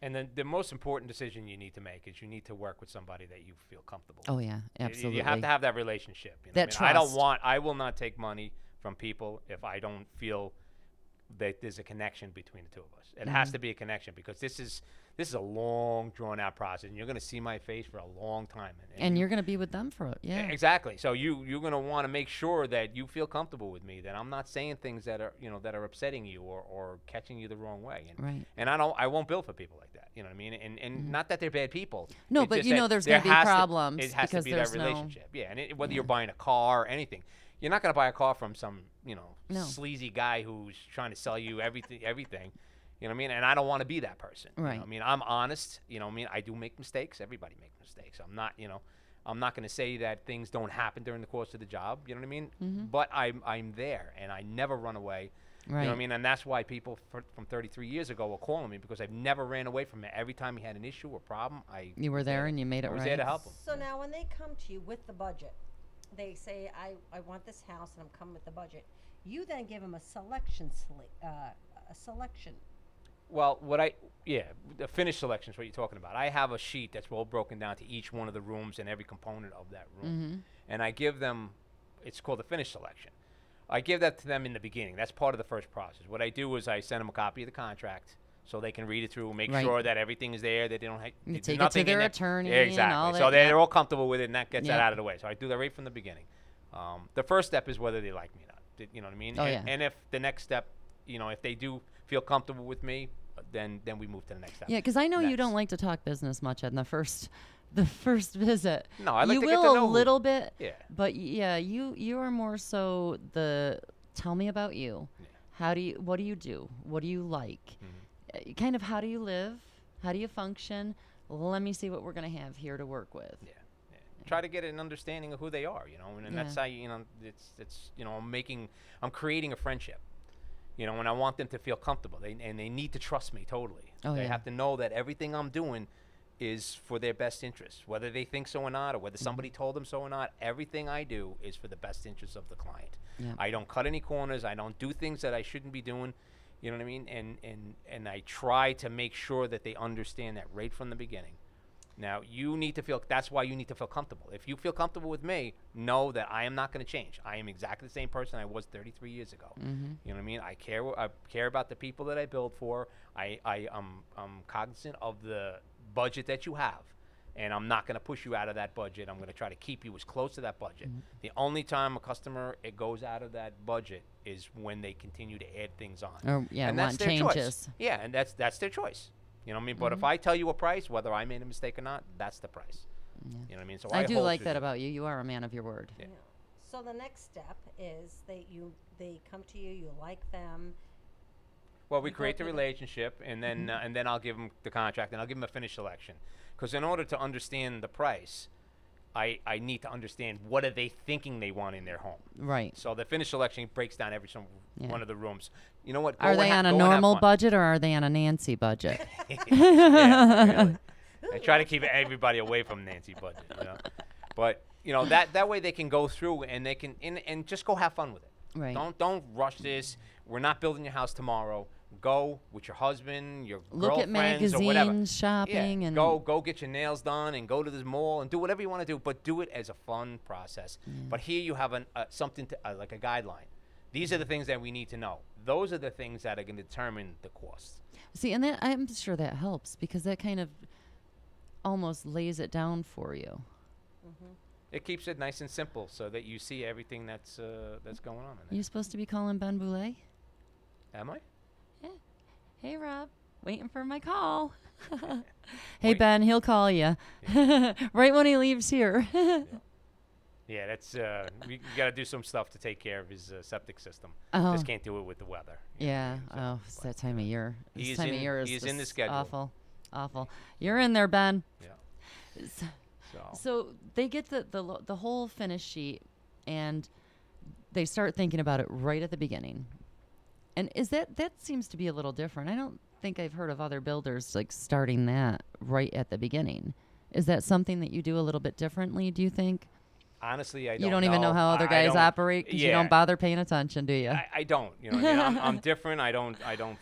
And then the most important decision you need to make is you need to work with somebody that you feel comfortable with. Oh, yeah, absolutely. You have to have that relationship. That trust. trust. I will not take money from people if I don't feel that there's a connection between the two of us. It has to be a connection, because this is a long, drawn-out process, and you're going to see my face for a long time. And you're going to be with them for it, yeah. Exactly. So you're going to want to make sure that you feel comfortable with me, that I'm not saying things that are that are upsetting you or catching you the wrong way. Right. And I won't build for people like that. You know what I mean? And not that they're bad people. No, It's but just you that know there's there going to be has problems it has to because be that there's relationship. Yeah, and whether you're buying a car or anything, you're not going to buy a car from some No. sleazy guy who's trying to sell you everything. You know what I mean? And I don't want to be that person. Right. You know what I mean? I'm honest. You know what I mean? I do make mistakes. Everybody makes mistakes. I'm not going to say that things don't happen during the course of the job. You know what I mean? But I'm there, and I never run away. Right. You know what I mean? And that's why people from 33 years ago were calling me, because I've never ran away from it. Every time he had an issue or problem, You were there and you made it I was right. there to help him. So now when they come to you with the budget, they say, I want this house and I'm coming with the budget. You then give them a selection selection. Well, the finished selection is what you're talking about. I have a sheet that's well broken down to each one of the rooms and every component of that room. And I give them, it's called the finished selection. I give that to them in the beginning. That's part of the first process. What I do is I send them a copy of the contract so they can read it through, make sure that everything is there, that they don't have You do take it nothing to their in there. attorney Yeah, exactly. and all that. So they're all comfortable with it, and that gets that Yep. out of the way. So I do that right from the beginning. The first step is whether they like me or not. You know what I mean? Oh, and, yeah. and if the next step, if they do feel comfortable with me, then we move to the next step. Yeah, because I know you Next. don't like to talk business much in the first visit. No, I like you to will get to know a little bit. Yeah. But yeah, you are more so the tell me about you. Yeah. What do you do? What do you like? Kind of how do you live? How do you function? Let me see what we're gonna have here to work with. Yeah. Try to get an understanding of who they are, and that's how it's I'm creating a friendship, and I want them to feel comfortable. They need to trust me totally. Oh, they yeah. have to know that everything I'm doing is for their best interest, whether they think so or not, or whether somebody told them so or not. Everything I do is for the best interest of the client. Yeah. I don't cut any corners. I don't do things that I shouldn't be doing. You know what I mean? And I try to make sure that they understand that right from the beginning. Now, that's why you need to feel comfortable. If you feel comfortable with me, know that I am not going to change. I am exactly the same person I was 33 years ago. You know what I mean? I care about the people that I build for. I'm cognizant of the budget that you have, and I'm not going to push you out of that budget. I'm going to try to keep you as close to that budget. The only time a customer goes out of that budget is when they continue to add things on. Or and that's want their changes. choice. Yeah, and that's their choice. You know what I mean? But if I tell you a price, whether I made a mistake or not, that's the price. You know what I mean? So I do hold like to that the- about you. You are a man of your word. Yeah. So the next step is they come to you, you like them. Well, we You go create the through the- relationship, and then I'll give them the contract, and I'll give them a finished selection. Because in order to understand the price, I need to understand what are they thinking they want in their home. Right. So the finished selection breaks down every one of the rooms. You know what? Are they on a normal budget or are they on a Nancy budget? Yeah, really. I try to keep everybody away from Nancy budget, But that way they can go through and they can and just go have fun with it. Right. Don't rush this. We're not building your house tomorrow. Go with your husband, your Look at girlfriends, or whatever. magazines, shopping, Yeah, and go get your nails done and go to this mall and do whatever you want to do, but do it as a fun process. But here you have something to, like a guideline. These are the things that we need to know. Those are the things that are going to determine the cost. See, and that I'm sure that helps because that kind of almost lays it down for you. It keeps it nice and simple so that you see everything that's going on in there. You supposed to be calling Ben Boulay? Am I? Yeah. Hey, Rob. Waiting for my call. Hey, Wait. Ben, he'll call you right when he leaves here. Yeah, that's we got to do some stuff to take care of his septic system. Oh. Just can't do it with the weather. you know what I Yeah. mean? So, Oh, it's that time of year. This He's time in- of year is he's in the just schedule. awful. Awful. You're in there, Ben. Yeah. S- So So they get the whole finish sheet, and they start thinking about it right at the beginning. And that seems to be a little different. I don't think I've heard of other builders like starting that right at the beginning. Is that something that you do a little bit differently? Do you think? honestly, I don't. You don't even know how other I guys don't- operate because you yeah. don't bother paying attention, do you? I don't. You know, what I mean? I'm different. I don't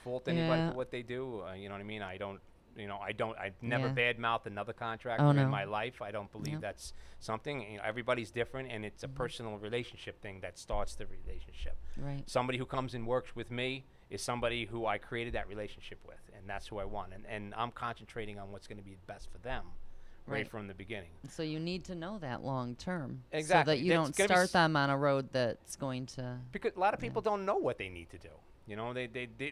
fault anybody Yeah. for what they do. You know what I mean? I don't. You know, I've never Yeah. badmouthed another contractor Oh, no. in my life. I don't believe Yep. that's something. You know, everybody's different, and it's a personal relationship thing that starts the relationship. Right. Somebody who comes and works with me is somebody who I created that relationship with, and that's who I want. And I'm concentrating on what's going to be best for them right Right. from the beginning. So you need to know that long term, so Exactly. that you That's don't gonna be start s- them on a road that's going to. Because a lot of people don't know what they need to do. You know, they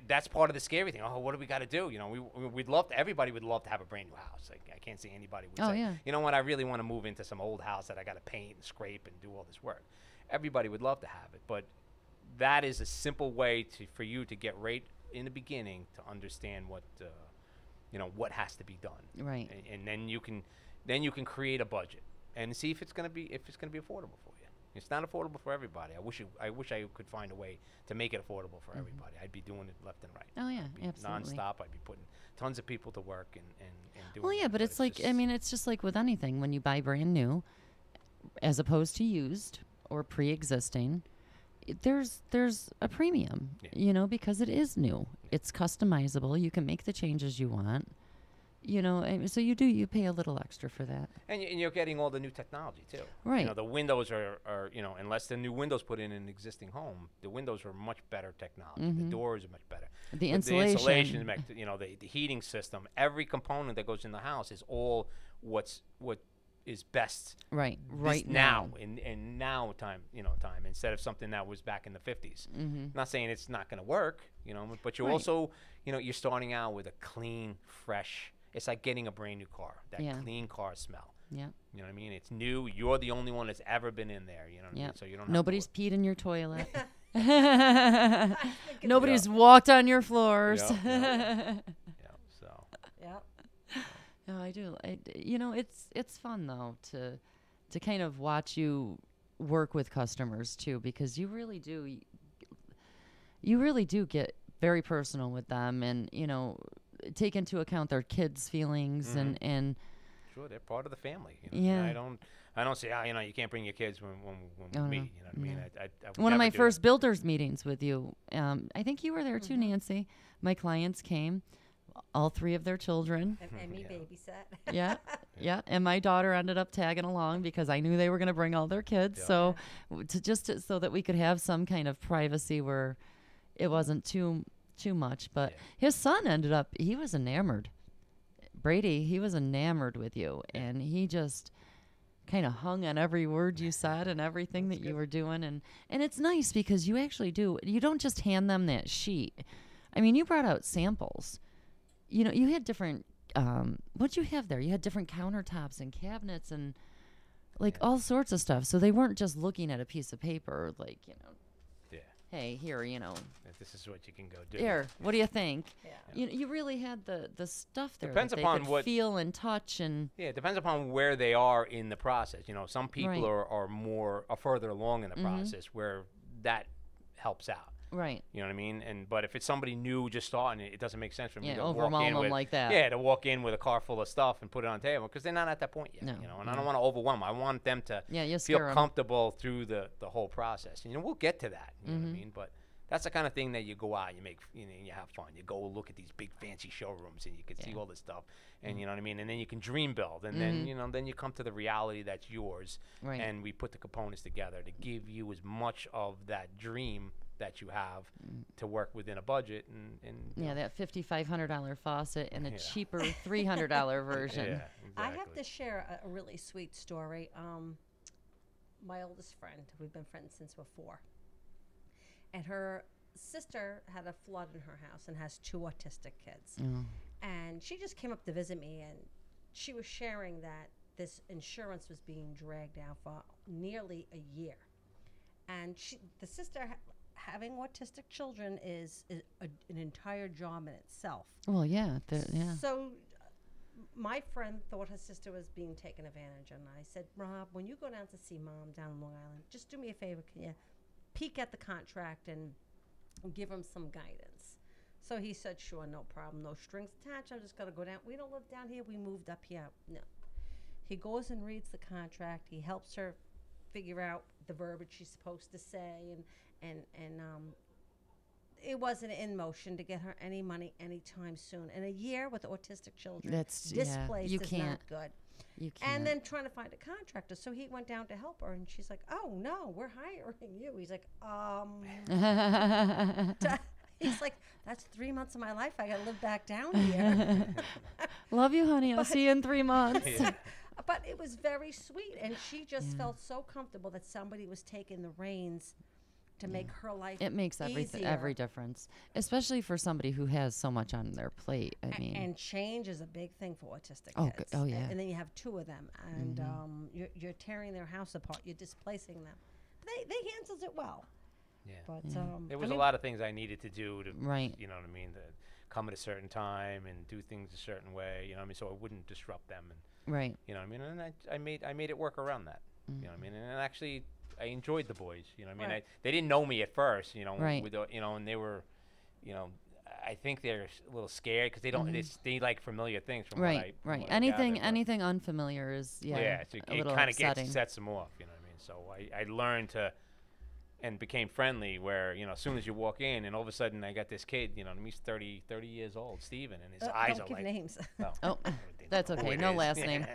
that's part of the scary thing. Oh, what do we got to do? You know, we'd love to, everybody would love to have a brand new house. Like, I can't see anybody would Oh, say, yeah. you know what, I really want to move into some old house that I got to paint and scrape and do all this work. Everybody would love to have it, but that is a simple way for you to get right in the beginning to understand what you know, what has to be done. Right. And then you can create a budget and see if it's going to be affordable for you. It's not affordable for everybody. I wish I could find a way to make it affordable for everybody. I'd be doing it left and right. Oh, yeah, I'd be absolutely. nonstop. I'd be putting tons of people to work and doing. Well, yeah, that, but it's like, I just- mean, it's just like with anything. When you buy brand new, as opposed to used or pre-existing, there's a premium, Yeah. you know, because it is new. It's customizable. You can make the changes you want, you know, and so you pay a little extra for that. and you're getting all the new technology too. Right. You know, the windows are you know, unless the new windows put in an existing home, the windows are much better technology. The doors are much better. The But insulation. The insulation, you know, the heating system, every component that goes in the house is all what is best Right. this Right now in now time, you know, time instead of something that was back in the 50s. Not saying it's not going to work, you know, but you Right. also, you know, you're starting out with a clean, fresh. It's like getting a brand new car. That Yeah. clean car smell. Yeah. You know what I mean? It's new. You're the only one that's ever been in there. You know what I mean? Yeah. So you don't. Have to Nobody's peed in your toilet. Thinking Nobody's walked on your floors. Yep, yeah. So Yep. No, I do. You know, it's fun though to kind of watch you work with customers too, because you really do get very personal with them, and you know, take into account their kids' feelings and sure, they're part of the family. You know? Yeah. I don't say, you know, you can't bring your kids when we Oh, meet. no, You know what I mean? no. I would one of never my do first that. builders meetings with you, I think you were there too, Nancy. My clients came, all three of their children. And me Yeah. babysat. Yeah, and my daughter ended up tagging along because I knew they were going to bring all their kids. Yeah. So, so that we could have some kind of privacy where it wasn't too much. But Yeah. his son he was enamored. Brady, he was enamored with you, and he just kind of hung on every word you said and everything that you were doing, and it's nice because you actually do. You don't just hand them that sheet. I mean, you brought out samples. You know, you had different. What'd you have there? You had different countertops and cabinets and like all sorts of stuff. So they weren't just looking at a piece of paper, like, you know, Yeah. hey, here, you know, This is what you can go do. here. What do you think? Yeah. You really had the stuff there. Depends that they upon could what- feel and touch and Yeah, it depends upon where they are in the process. You know, some people Right. are further along in the process where that helps out. right. You know what I mean? But if it's somebody new just starting, it doesn't make sense for me Yeah, to overwhelm walk in them with like that. Yeah, to walk in with a car full of stuff and put it on the table because they're not at that point yet. No, You know, and I don't want to overwhelm them. I want them to Yeah, you feel scare 'em. comfortable through the whole process. You know, we'll get to that. You know what I mean? But that's the kind of thing that you go out, you have fun. You go look at these big fancy showrooms, and you can see all this stuff, and you know what I mean. And then you can dream build, and then then you come to the reality that's yours, and we put the components together to give you as much of that dream that you have to work within a budget, and that $5,500 faucet and a cheaper $300 version. Yeah, exactly. I have to share a really sweet story. My oldest friend, we've been friends since we're 4. And her sister had a flood in her house and has 2 autistic kids. And she just came up to visit me, and she was sharing that this insurance was being dragged out for nearly a year. And the sister, having autistic children is an entire job in itself. Well, yeah. So my friend thought her sister was being taken advantage of. And I said, Rob, when you go down to see Mom down in Long Island, just do me a favor. Can you peek at the contract and give him some guidance? So he said, sure, no problem, no strings attached. I'm just going to go down. We don't live down here. We moved up here. No. He goes and reads the contract. He helps her figure out the verbiage she's supposed to say. And it wasn't in motion to get her any money anytime soon. In a year with autistic children, displaced is not good. You can't. And then trying to find a contractor. So he went down to help her, and she's like, oh, no, we're hiring you. He's like, he's like, that's 3 months of my life. I got to live back down here. Love you, honey. I'll see you in 3 months. But it was very sweet, and she just felt so comfortable that somebody was taking the reins to make her life It makes every difference, especially for somebody who has so much on their plate. I mean, and change is a big thing for autistic kids. Oh, yeah. And then you have 2 of them, and you're tearing their house apart. You're displacing them. But they handled it well. Yeah. But there was a lot of things I needed to do to, Right. you know what I mean, to come at a certain time and do things a certain way. You know what I mean, so I wouldn't disrupt them. And right. you know what I mean, and I made it work around that. You know what I mean, and actually I enjoyed the boys. You know what I mean, Right. they didn't know me at first. You know, Right. with the, and they were, I think they're a little scared because they don't. They like familiar things from Right. what I Anything gathered, unfamiliar is so a it little kind of upsetting. sets them off. You know what I mean? So I learned to. And became friendly where, as soon as you walk in and all of a sudden I got this kid, he's 30 years old, Steven, and his eyes don't are give like... names. Oh, that's okay. No last name.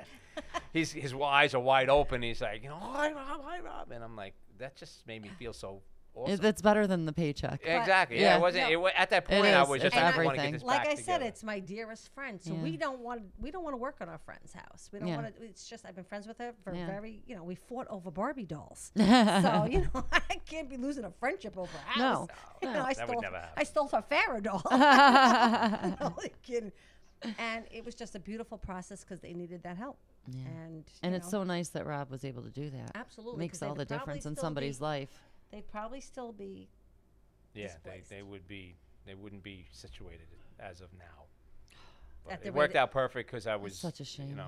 His eyes are wide open. He's like, hi, Rob. And I'm like, that just made me feel so awesome. That's better than the paycheck. Exactly. Yeah. It wasn't. At that point, It I is. was just It's like, I want to everything. get this Like back I said, together. it's my dearest friend, so Yeah. we don't want to work on our friend's house. We don't Yeah. want to. It's just I've been friends with her for Yeah. we fought over Barbie dolls. So I can't be losing a friendship over a house. No. I would never happen. I stole her Farrah doll. No, I'm kidding. And it was just a beautiful process because they needed that help. Yeah. And It's so nice that Rob was able to do that. absolutely Makes 'cause all the they'd probably difference in still somebody's be- life. They'd probably still be. Yeah, displaced. they wouldn't be situated as of now. But At the it rate worked it- out perfect because I was such a shame.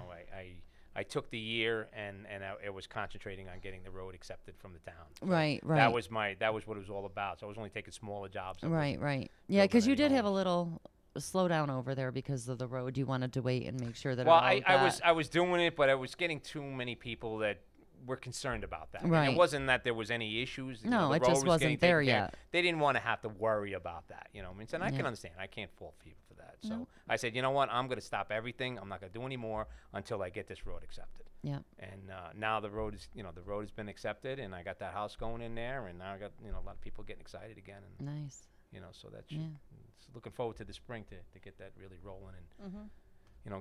I took the year and it was concentrating on getting the road accepted from the town. So Right. That was what it was all about. So I was only taking smaller jobs. I wasn't Right. Yeah, building because you any did have a homes. little slowdown over there because of the road. You wanted to wait and make sure that. Well, it I was doing it, but I was getting too many people that were concerned about that. And Right. it wasn't that there was any issues. No, the it road just was wasn't getting there taken care of. yet. They didn't want to have to worry about that. You know what I mean? And I can Yeah. understand. I can't fault people for that. So I said, you know what? I'm going to stop everything. I'm not going to do any more until I get this road accepted. Yeah. And now the road is, the road has been accepted, and I got that house going in there, and now I got, a lot of people getting excited again, and Nice. so that's Yeah. looking forward to the spring to get that really rolling and.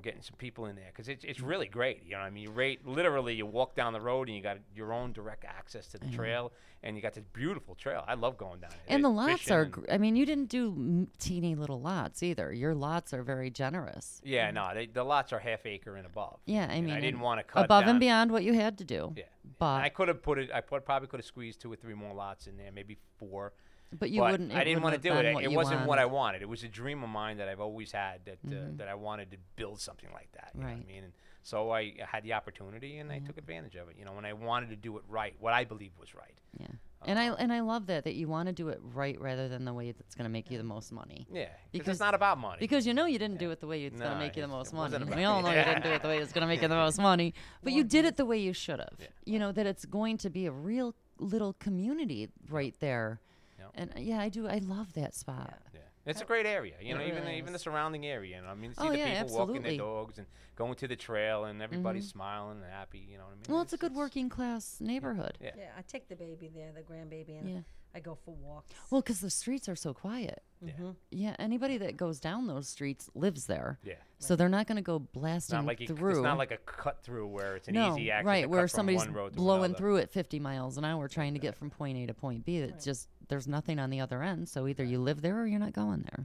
Getting some people in there because it's really great. You know what I mean? Literally, you walk down the road and you got your own direct access to the trail, and you got this beautiful trail. I love going down it. And the lots fishing are. and- I mean, you didn't do teeny little lots either. Your lots are very generous. Yeah, no, the lots are half acre and above. Yeah, I And mean, I didn't want to cut above down. and beyond what you had to do. Yeah, But I could have probably could have squeezed 2 or 3 more lots in there, maybe 4. but you wouldn't. I didn't want to do it. It you wasn't what I wanted. wanted. It was a dream of mine that I've always had that I wanted to build something like that. You know what I Right. mean? And so I had the opportunity and I took advantage of it. And I wanted to do it right, what I believed was right. Yeah. And I love that you want to do it right rather than the way that's going to make you the most money. Yeah, because Because- it's not about money. Because you didn't do it the way it's going No, to make you the it most wasn't money. about- We all know you didn't do it the way it's going to make you the most money. But you did it the way you should have. Yeah. That it's going to be a real little community right there. Yep. And yeah, I do. I love that spot. Yeah, it's a great area. You know, It really even the is. surrounding area. And I mean, see Oh, the yeah, people walking their absolutely. dogs and going to the trail, and everybody's smiling and happy. You know what I mean? Well, it's a good working class neighborhood. Yeah. Yeah, I take the baby there, the grandbaby, and Yeah. I go for walks. Well, because the streets are so quiet. Yeah. Yeah, anybody that goes down those streets lives there. Yeah. So they're not going to go It's blasting not like through. it's not like a cut through where it's an no, easy access. right, to where cut from somebody's one road to blowing another. through at 50 miles an hour trying to get from point A to point B. It's just, there's nothing on the other end. So either you live there or you're not going there.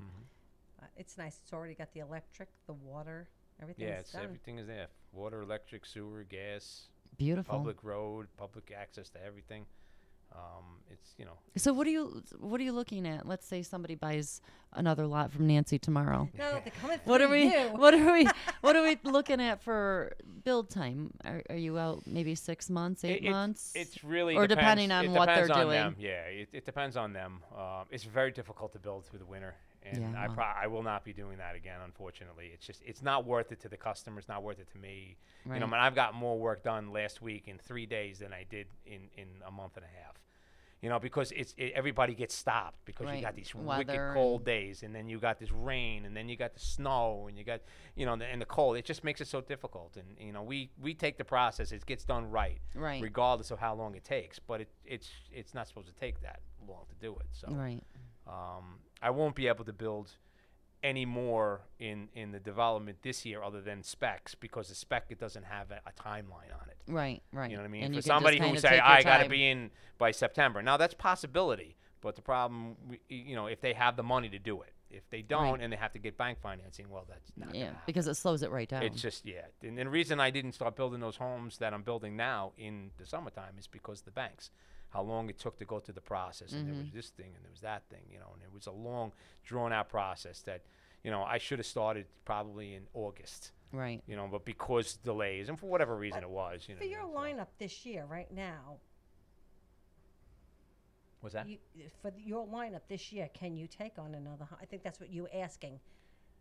It's nice. It's already got the electric, the water, everything's Yeah, it's done. everything is there. Water, electric, sewer, gas, Beautiful. public road, public access to everything. It's So what are you looking at? Let's say somebody buys another lot from Nancy tomorrow. No, they're coming What are through we? you. What are we looking at for build time? Are you out maybe 6 months, 8 months? It's really or depends. depending on It what they're depends on doing. them. Yeah, it depends on them. It's very difficult to build through the winter, and Yeah, I will not be doing that again. Unfortunately, it's not worth it to the customer. It's not worth it to me. You know, Right. I've got more work done last week in 3 days than I did in a month and a half. You know, because everybody gets stopped because you Right. got these Weather wicked cold days, and then you got this rain, and then you got the snow, and you got, and the cold. It just makes it so difficult. And we take the process; it gets done right, Right. regardless of how long it takes. But it's not supposed to take that long to do it. So Right. I won't be able to build any more in the development this year other than specs, because the spec, it doesn't have a timeline on it. Right. Right. You know what I mean? And For you can just somebody who kinda say, take your I got to time. be in by September. Now, that's possibility, but the problem, if they have the money to do it. If they don't Right. and they have to get bank financing, well, that's not gonna Yeah, happen. because it slows it right down. It's just, And the reason I didn't start building those homes that I'm building now in the summertime is because the banks. How long it took to go through the process, and there was this thing and there was that thing, and it was a long, drawn-out process that, I should have started probably in August, right. but because delays and for whatever reason it was, For your lineup this year, right now, What's that? for your lineup this year, can you take on another? I think that's what you were asking,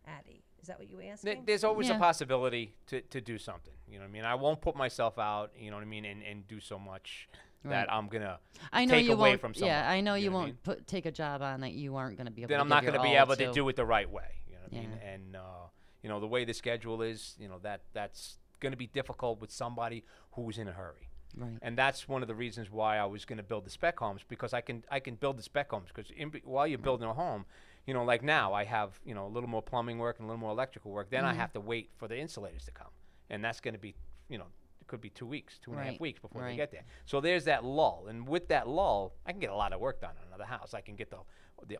Addie. Is that what you were asking? There's always a Yeah. possibility to do something. You know what I mean? I won't put myself out, you know what I mean, and do so much that Right. I'm going to I know take you away won't. from somebody. Yeah, I know you what I mean? won't take a job on that you aren't going to be able. Then to I'm not going to be able to do it the right way. You know what I mean? Yeah. And the way the schedule is, that's going to be difficult with somebody who's in a hurry. Right. And that's one of the reasons why I was going to build the spec homes, because I can build the spec homes, because while you're building a home, like now I have a little more plumbing work and a little more electrical work. Then I have to wait for the insulators to come, and that's going to be it could be 2 weeks, 2.5 Right. weeks before they Right. get there. So there's that lull, and with that lull, I can get a lot of work done on another house. I can get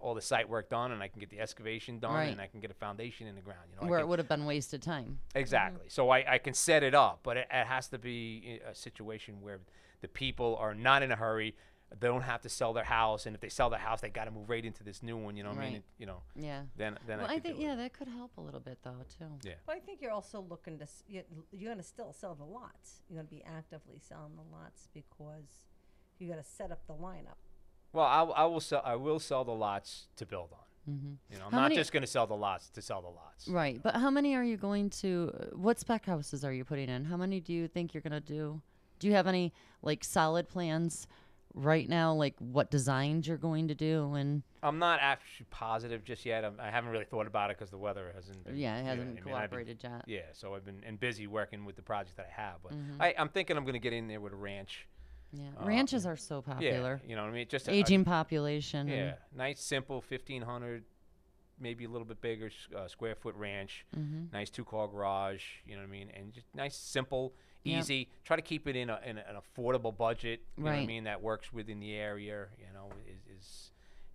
all the site work done, and I can get the excavation done, Right. and I can get a foundation in the ground. I Where can- it would have been wasted time. Exactly. So I can set it up, but it has to be a situation where the people are not in a hurry. They don't have to sell their house, and if they sell their house, they got to move right into this new one. You know what I mean? Right. Yeah. Then Well, I I could think do it. that could help a little bit though too. Yeah. But I think you're also looking to, you're going to still sell the lots. You're going to be actively selling the lots because you got to set up the lineup. Well, I will sell the lots to build on. I'm How not many- just going to sell the lots to sell the lots. Right. But how many are you going to? What spec houses are you putting in? How many do you think you're going to do? Do you have any solid plans right now, what designs you're going to do? And I'm not actually positive just yet. I haven't really thought about it because the weather hasn't been. it hasn't I mean, I've been- cooperated yet. Yeah, so I've been busy working with the projects that I have. But Mm-hmm. I'm thinking I'm going to get in there with a ranch. Yeah. Ranches are so popular. Yeah, you know what I mean? Just Aging population. Yeah, nice, simple, 1,500, maybe a little bit bigger square foot ranch. Nice 2-car garage. You know what I mean? And just nice, simple, Yep. easy. Try to keep it in an affordable budget. You know what I Right. mean? That works within the area.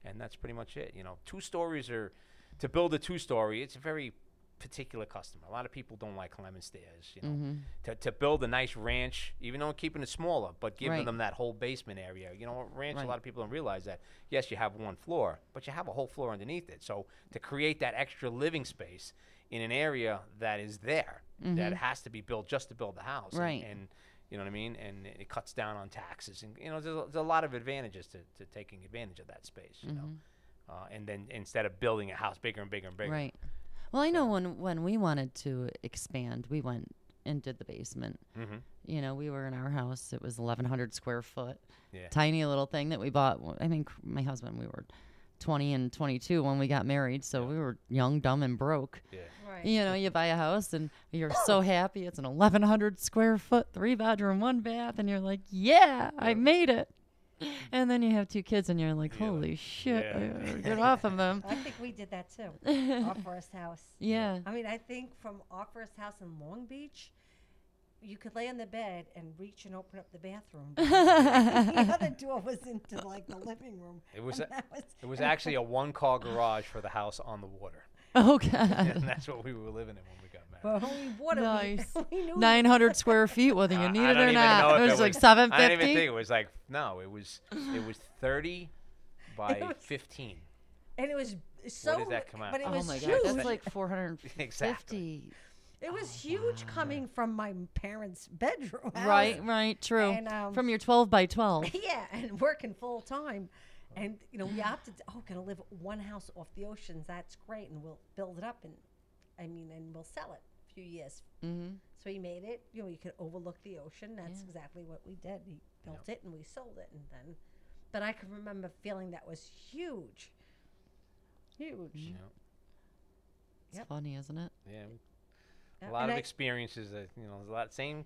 And that's pretty much it. 2 stories to build a 2-story. It's a very particular customer. A lot of people don't like climbing stairs. To build a nice ranch, even though keeping it smaller, but giving Right. them that whole basement area. A ranch, Right. a lot of people don't realize that. Yes, you have 1 floor, but you have a whole floor underneath it. So to create that extra living space in an area that is there, that has to be built just to build the house, Right. and you know what I mean, and it cuts down on taxes, and there's a lot of advantages to taking advantage of that space. And then instead of building a house bigger and bigger and bigger. Right. Well, I know when we wanted to expand, we went and did the basement. Mm-hmm. You know, we were in our house. It was 1,100 square foot, Yeah. tiny little thing that we bought. I mean, my husband, we were 20 and 22 when we got married, so we were young, dumb, and broke. Yeah. Right. You know, you buy a house and you're so happy. It's an 1,100 square foot, 3-bedroom, 1-bath, and you're like, yeah, I made it. And then you have 2 kids and you're like, Yeah. holy shit, Yeah. I gotta get off of them. I think we did that too. Our first house. Yeah. I mean, I think from our first house in Long Beach, you could lay on the bed and reach and open up the bathroom. The other door was into like the living room. It was And that it was actually a 1-car garage for the house on the water. Oh, God. And that's what we were living in when we got married. But when we bought it, Nice. we knew 900 square feet, whether you need I it don't or even not. know if It was like I don't 750. even think it was like, no, it was 30 by was- 15. and it was so. does that come out? But it Oh, was my huge. God. That's like 450. Exactly. It was huge coming from my parents' bedroom. house. Right, true. And, From your 12 by 12. Yeah, and working full time. And, you know, we opted, going to live one house off the ocean. That's great. And we'll build it up and we'll sell it a few years. Mm-hmm. So he made it, you know, you could overlook the ocean. That's exactly what we did. He built it and we sold it. And then, but I can remember feeling that was huge. Huge. Yeah. It's Yep. funny, isn't it? Yeah. Yeah, A lot and of I- experiences that, you know, a lot same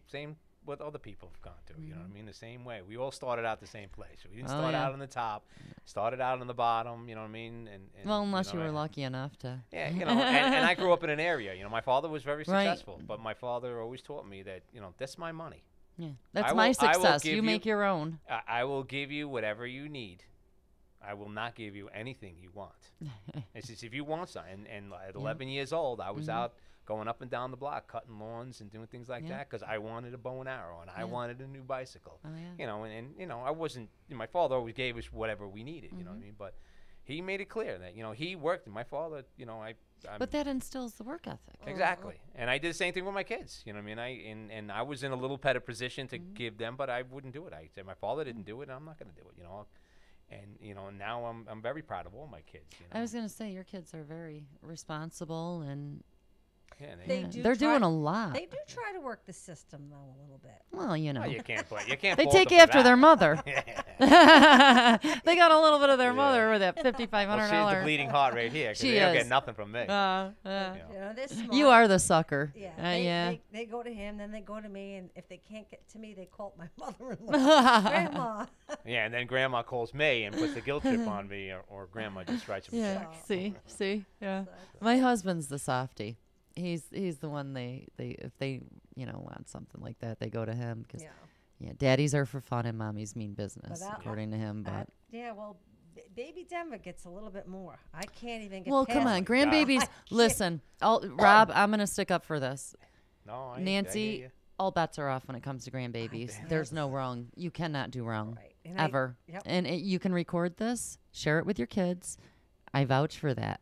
what other people have gone through, you know Mm-hmm. what I mean? The same way. We all started out the same place. We didn't Oh, start yeah. out on the top, started out on the bottom, you know what I mean? And Well, unless you know, were and- lucky enough to. Yeah, you know, and I grew up in an area, you know, my father was very Right. successful, but my father always taught me that, you know, that's my money. Yeah, that's I my will success. give You you- make your own. I will give you whatever you need. I will not give you anything you want. It's just if you want something. And at 11 years old, I was out going up and down the block, cutting lawns and doing things like Yeah. that because I wanted a bow and arrow and I wanted a new bicycle. Oh, yeah. You know, and you know, I wasn't. My father always gave us whatever we needed. You know what I mean? But he made it clear that he worked. And my father, I'm But that instills the work ethic. exactly. And I did the same thing with my kids. You know what I mean? And I was in a little better position to give them, but I wouldn't do it. I said my father didn't do it, and I'm not going to do it. You know. And now I'm very proud of all my kids. You know? I was gonna say your kids are very responsible and Yeah, They yeah, do they're try- doing a lot. They do try to work the system, though, a little bit. Well, you know, you can't play. You can't. they fault take them for after their that. mother. they got a little bit of their mother with that Well, she's the $5,500. bleeding heart right here. 'Cause She they don't is. get nothing from me. You know, they're smart. You are the sucker. Yeah, Yeah. They go to him, then they go to me, and if they can't get to me, they call my mother-in-law, Grandma. Yeah, and then Grandma calls me and puts the guilt trip on me, or Grandma just writes him a Yeah. check. See. Yeah. My husband's the softie. He's the one they if they want something like that, they go to him because Yeah. daddies are for fun and mommies mean business, But according to him. But Yeah, well, baby Denver gets a little bit more. I can't even get well, past come on, grandbabies. I Listen, Rob, I'm gonna stick up for this. No, I Nancy, hear you. all bets are off when it comes to grandbabies. There's no wrong. You cannot do wrong. Right. And Ever. Yep. And you can record this, share it with your kids. I vouch for that.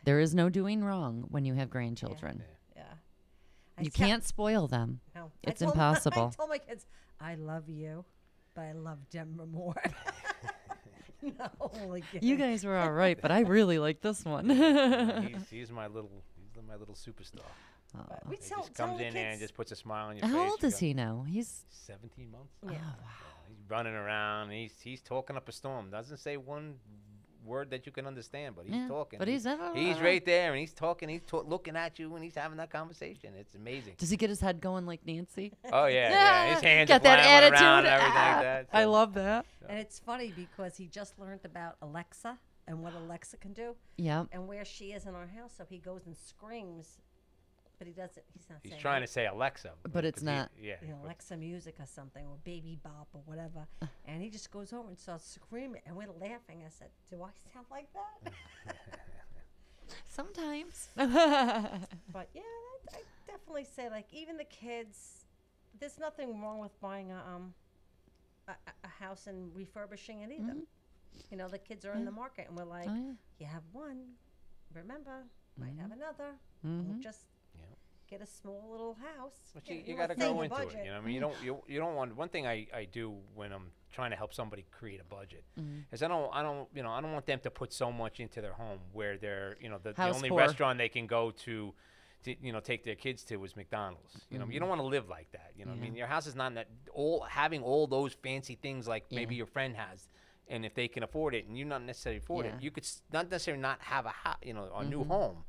There is no doing wrong when you have grandchildren. Yeah. You can't spoil them. No. It's I impossible. told my kids, I love you, but I love Denver more. No, like, You guys were all right, but I really like this one. He's my little superstar. we He tell just comes the in there and kids- just puts a smile on your face. How old You is go, he now? He's 17 months. Yeah. He's running around. He's talking up a storm. Doesn't say one word that you can understand, but he's Yeah, talking. but he's right there, and he's talking. He's looking at you, and he's having that conversation. It's amazing. Does he get his head going like Nancy? Oh yeah. His hands Got are that flying attitude. around and everything like that. I so- love that. And it's funny because he just learned about Alexa and what Alexa can do Yeah. and where she is in our house. So he goes and screams, but he doesn't. He's not He's saying trying it. to say Alexa, But it's 'cause he- not. Yeah. You know, Alexa music or something, or baby bop or whatever. And he just goes over and starts screaming, and we're laughing. I said, "Do I sound like that?" Sometimes. But yeah, I definitely say like even the kids. There's nothing wrong with buying a house and refurbishing it either. You know, the kids are in the market, and we're like, Oh, yeah. you have one, remember, might have another. Mhm. We'll just get a small little house. But Yeah, you wanna got to save go a into budget. it. You know, what I mean, you don't want. One thing I do when I'm trying to help somebody create a budget is I don't want them to put so much into their home where they're the House only poor. restaurant they can go to to take their kids to was McDonald's. You know, you don't want to live like that. You know, what I mean, your house is not that having all those fancy things like maybe your friend has, and if they can afford it, and you not necessarily afford it, you could not necessarily not have a new home,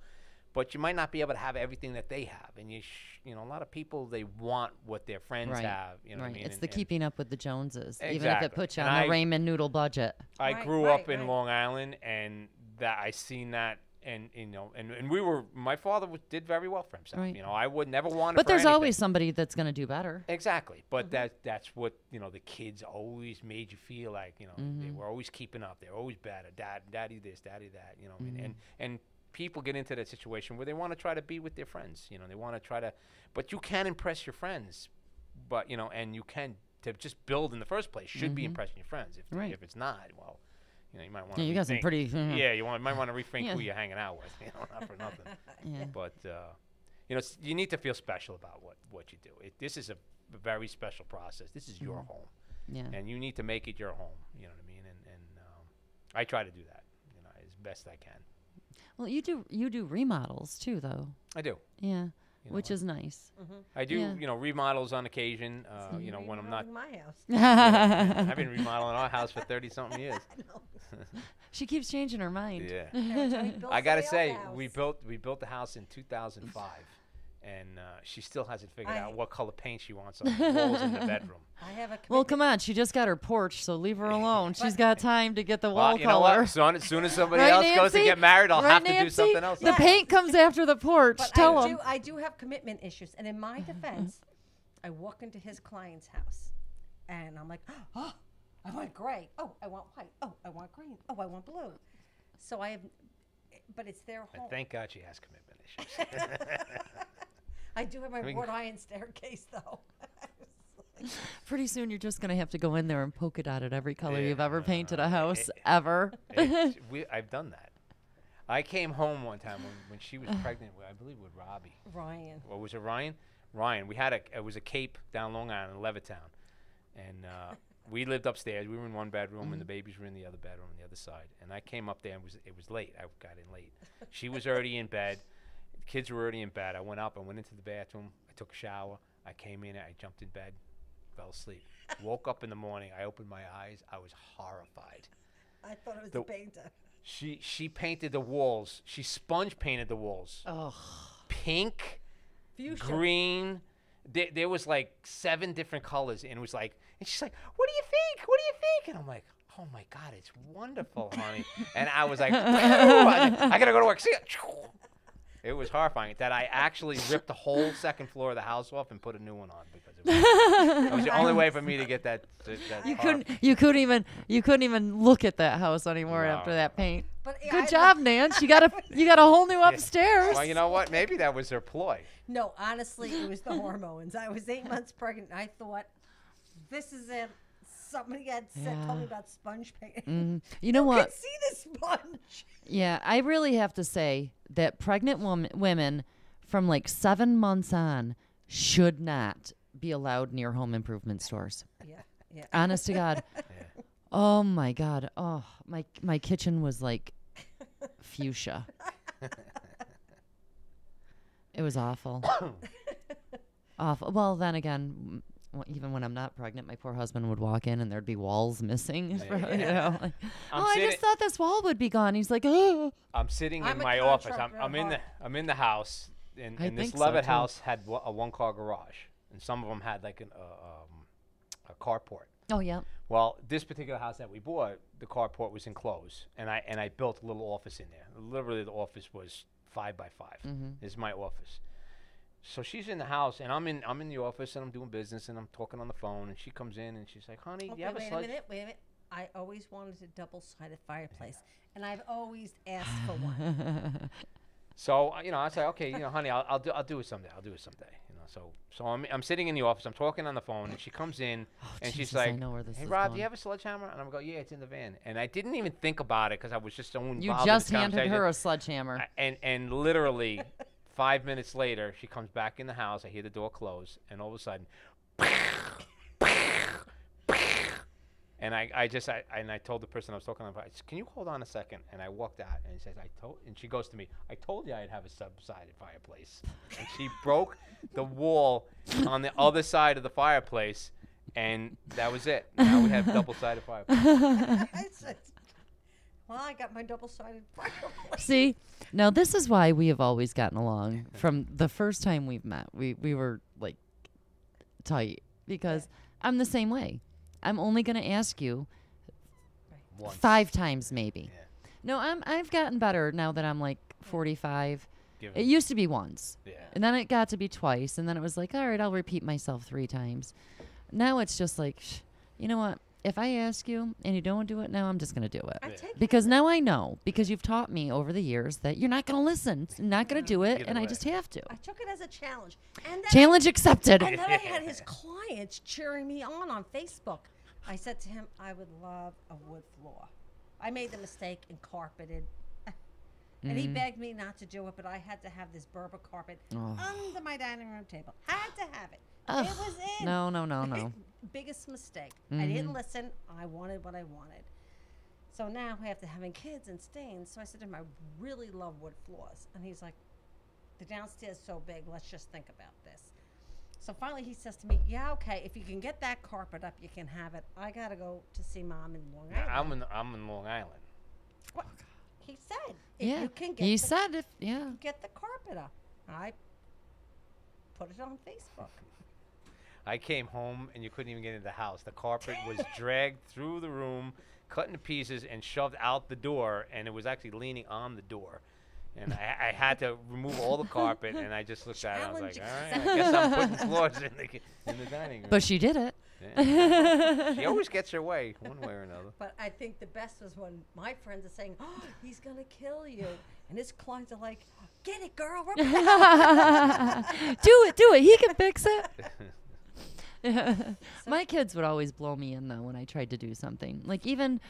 but you might not be able to have everything that they have, and a lot of people, they want what their friends have. You know what I mean? It's the keeping up with the Joneses, even if Exactly. it puts you on the ramen noodle budget. I grew up in Long Island, and that I seen that. And my father did very well for himself. Right. You know, I would never want. But there's always somebody that's going to do better. Exactly. But that's what the kids always made you feel like. They were always keeping up. They're always better. Daddy this, daddy that. You know, and people get into that situation where they want to try to be with their friends. You know, they want to try to, but you can impress your friends. But and you can to just build in the first place should be impressing your friends. If it's not, well. You might want to. You got some pretty. Might want to rethink who you're hanging out with. Not for nothing. But you need to feel special about what you do. This is a very special process. This is your home. Yeah. And you need to make it your home. You know what I mean? And I try to do that. As best I can. Well, you do remodels too, though. I do. Yeah. Which is nice. I do, remodels on occasion. When I'm not. In my house. I've been remodeling our house for 30-something years. She keeps changing her mind. Yeah. I gotta say, we built the house in 2005, and she still hasn't figured out what color paint she wants on the walls in the bedroom. I have a well, come on, she just got her porch, so leave her alone. She's got time to get the wall you color. Know what? So as soon as somebody else goes to get married, I'll have to do something else. The paint comes after the porch. But Tell him. I do have commitment issues, and in my defense, I walk into his client's house, and I'm like, oh, I want gray. Oh, I want white. Oh, I want green. Oh, I want blue. So I have, but it's their home. Thank God she has commitment issues. I do have my wrought iron staircase, though. Pretty soon, you're just gonna have to go in there and polka dot it every color you've ever painted a house ever. I've done that. I came home one time when she was pregnant, I believe with Robbie. Ryan. What was it, Ryan? Ryan. It was a Cape down Long Island, in Levittown, and we lived upstairs. We were in one bedroom, and the babies were in the other bedroom on the other side. And I came up there, and it was late. I got in late. She was already in bed. The kids were already in bed. I went up. I went into the bathroom. I took a shower. I came in. I jumped in bed. Fell asleep. Woke up in the morning. I opened my eyes. I was horrified. I thought it was the painter. She painted the walls. She sponge painted the walls. Oh. Pink, Fuchsia. green. There was like 7 different colors, and it was like, and she's like, "What do you think? What do you think?" And I'm like, "Oh my God, it's wonderful, honey." And I was like, I gotta go to work. See ya. It was horrifying that I actually ripped the whole second floor of the house off and put a new one on because it was the only way for me to get that. You couldn't even look at that house anymore after that paint. But Good job, Nance. You got a whole new upstairs. Well, you know what? Maybe that was her ploy. No, honestly, it was the hormones. I was 8 months pregnant. I thought, this is it. Somebody had told me about sponge painting. You know what? I could see the sponge. Yeah, I really have to say that pregnant women from like 7 months on should not be allowed near home improvement stores. Yeah. Honest to God. Yeah. Oh my God. Oh, my kitchen was like fuchsia. It was awful. Awful. Well, then again, even when I'm not pregnant, my poor husband would walk in and there'd be walls missing. Like, I just thought this wall would be gone. He's like, oh. I'm sitting in my office. I'm in the house, and this Levitt house had a 1-car garage, and some of them had like a carport. Oh yeah. Well, this particular house that we bought, the carport was enclosed, and I built a little office in there. Literally, the office was 5 by 5. This is my office. So she's in the house, and I'm in the office, and I'm doing business, and I'm talking on the phone, and she comes in, and she's like, "Honey, do you have a sledge?" Wait a minute. I always wanted a double-sided fireplace, and I've always asked for one. So I was like, "Okay, honey, I'll do it someday. I'll do it someday." So I'm sitting in the office, I'm talking on the phone, and she comes in, and she's like, "Hey, Rob, do you have a sledgehammer?" And I'm going, "Yeah, it's in the van." And I didn't even think about it because I was just so involved. You in just this handed her a sledgehammer. And literally 5 minutes later, she comes back in the house. I hear the door close, and all of a sudden, And I told the person I was talking about, I said, can you hold on a second? And I walked out, and he says, and she goes to me, I told you I'd have a subsided fireplace. And she broke the wall on the other side of the fireplace, and that was it. Now we have double-sided fireplace. I said, well, I got my double-sided fireplace. See, now this is why we have always gotten along. From the first time we've met, we were like tight because I'm the same way. I'm only going to ask you Once. 5 times maybe. Yeah. No, I've gotten better now that I'm like 45. Give It it- used to be once. Yeah. And then it got to be twice. And then it was like, all right, I'll repeat myself 3 times. Now it's just like, you know what? If I ask you and you don't do it now, I'm just going to do it. I take Because now I know, because you've taught me over the years that you're not going to listen, not going to do it, Either and I way. just have to. I took it as a challenge. And then Challenge accepted. And then I had his clients cheering me on Facebook. I said to him, I would love a wood floor. I made the mistake and carpeted. And he begged me not to do it, but I had to have this Berber carpet under my dining room table. Had to have it. Ugh. It was in. No. Biggest mistake. I didn't listen. I wanted what I wanted. So now after having kids and stains, so I said to him, I really love wood floors. And he's like, the downstairs is so big, let's just think about this. So finally he says to me, yeah, okay, if you can get that carpet up, you can have it. I got to go to see Mom in Long Island. I'm in Long Island. What? He said, if Yeah. you can get He the, said if, yeah. get the carpet up. I put it on Facebook. I came home and you couldn't even get into the house. The carpet was dragged through the room, cut into pieces, and shoved out the door. And it was actually leaning on the door. And I had to remove all the carpet. And I just looked at it. I was like, all right, I guess I'm putting floors in the dining room. But she did it. Yeah. She always gets her way, one way or another. But I think the best was when my friends are saying, oh, he's going to kill you. And his clients are like, get it, girl. Rip it out. Do it. He can fix it. My kids would always blow me in though when I tried to do something. Like even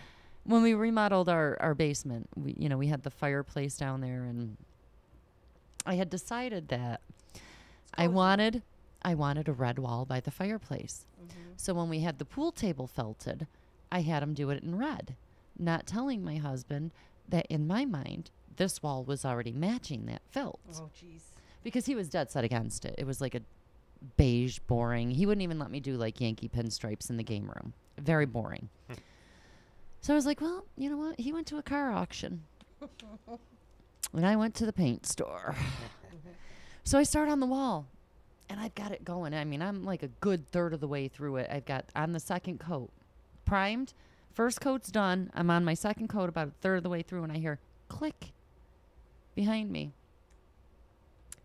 when we remodeled our basement, we had the fireplace down there, and I had decided that I wanted a red wall by the fireplace. So when we had the pool table felted, I had him do it in red, not telling my husband that in my mind this wall was already matching that felt. Oh, jeez. Because he was dead set against it. It was like a beige, boring. He wouldn't even let me do like Yankee pinstripes in the game room. Very boring. So I was like, well, you know what? He went to a car auction. And I went to the paint store. So I start on the wall. And I've got it going. I mean, I'm like a good third of the way through it. I've got on the second coat. Primed. First coat's done. I'm on my second coat about a third of the way through, and I hear click behind me.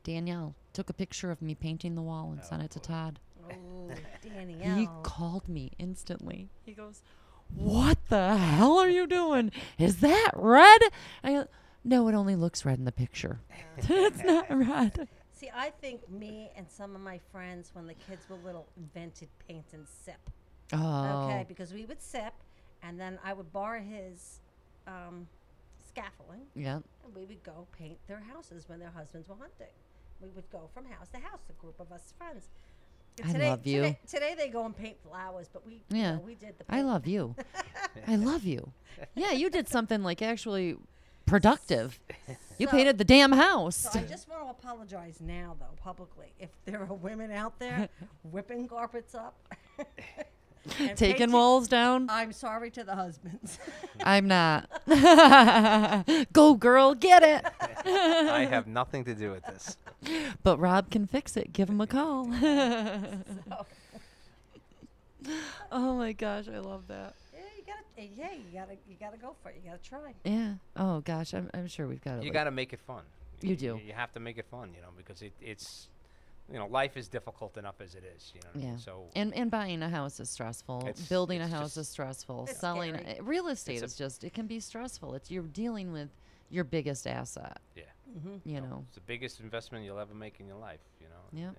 Danielle took a picture of me painting the wall and sent it to Todd. Oh, Danielle. He called me instantly. He goes, what the hell are you doing? Is that red? I go, no, it only looks red in the picture. It's not red. See, I think me and some of my friends, when the kids were little, invented paint and sip. Oh. Okay, because we would sip, and then I would borrow his scaffolding, Yeah. and we would go paint their houses when their husbands were hunting. We would go from house to house, a group of us friends. And I love you. Today they go and paint flowers, but we, Yeah. we did the I paint. love you. I love you. Yeah, you did something like actually productive. You So- painted the damn house. So I just want to apologize now, though, publicly. If there are women out there whipping carpets up, and Taking painting, walls down. I'm sorry to the husbands. I'm not. Go, girl, get it. I have nothing to do with this. But Rob can fix it. Give him a call. So, Oh my gosh, I love that. you gotta go for it. You gotta try. Yeah. Oh gosh, I'm sure we've got it. You like- got to make it fun. You do. You have to make it fun, because it's, life is difficult enough as it is, Yeah. So And buying a house is stressful. It's- Building a it's house just- is stressful. It's Selling scary. real estate It's is just, it can be stressful. You're dealing with your biggest asset. yeah, You know. it's the biggest investment you'll ever make in your life. Yeah.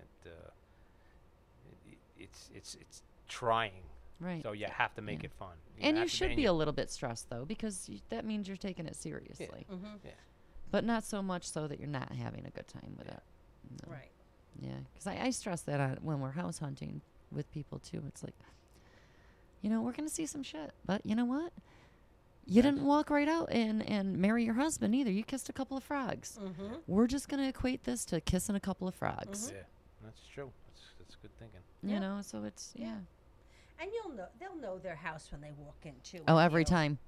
It's trying. Right. So you have to make Yeah. it fun. And you have to should and be you- a little bit stressed though, because that means you're taking it seriously. Yeah. But not so much so that you're not having a good time with it. No. Right. Yeah, because I stress that when we're house hunting with people too. It's like, you know, we're going to see some shit. But you know what? You didn't walk right out and marry your husband either. You kissed a couple of frogs. Mm-hmm. We're just going to equate this to kissing a couple of frogs. Yeah, that's true. That's good thinking. You know, so it's, yeah. And they'll know their house when they walk in too. Oh, with every you. time.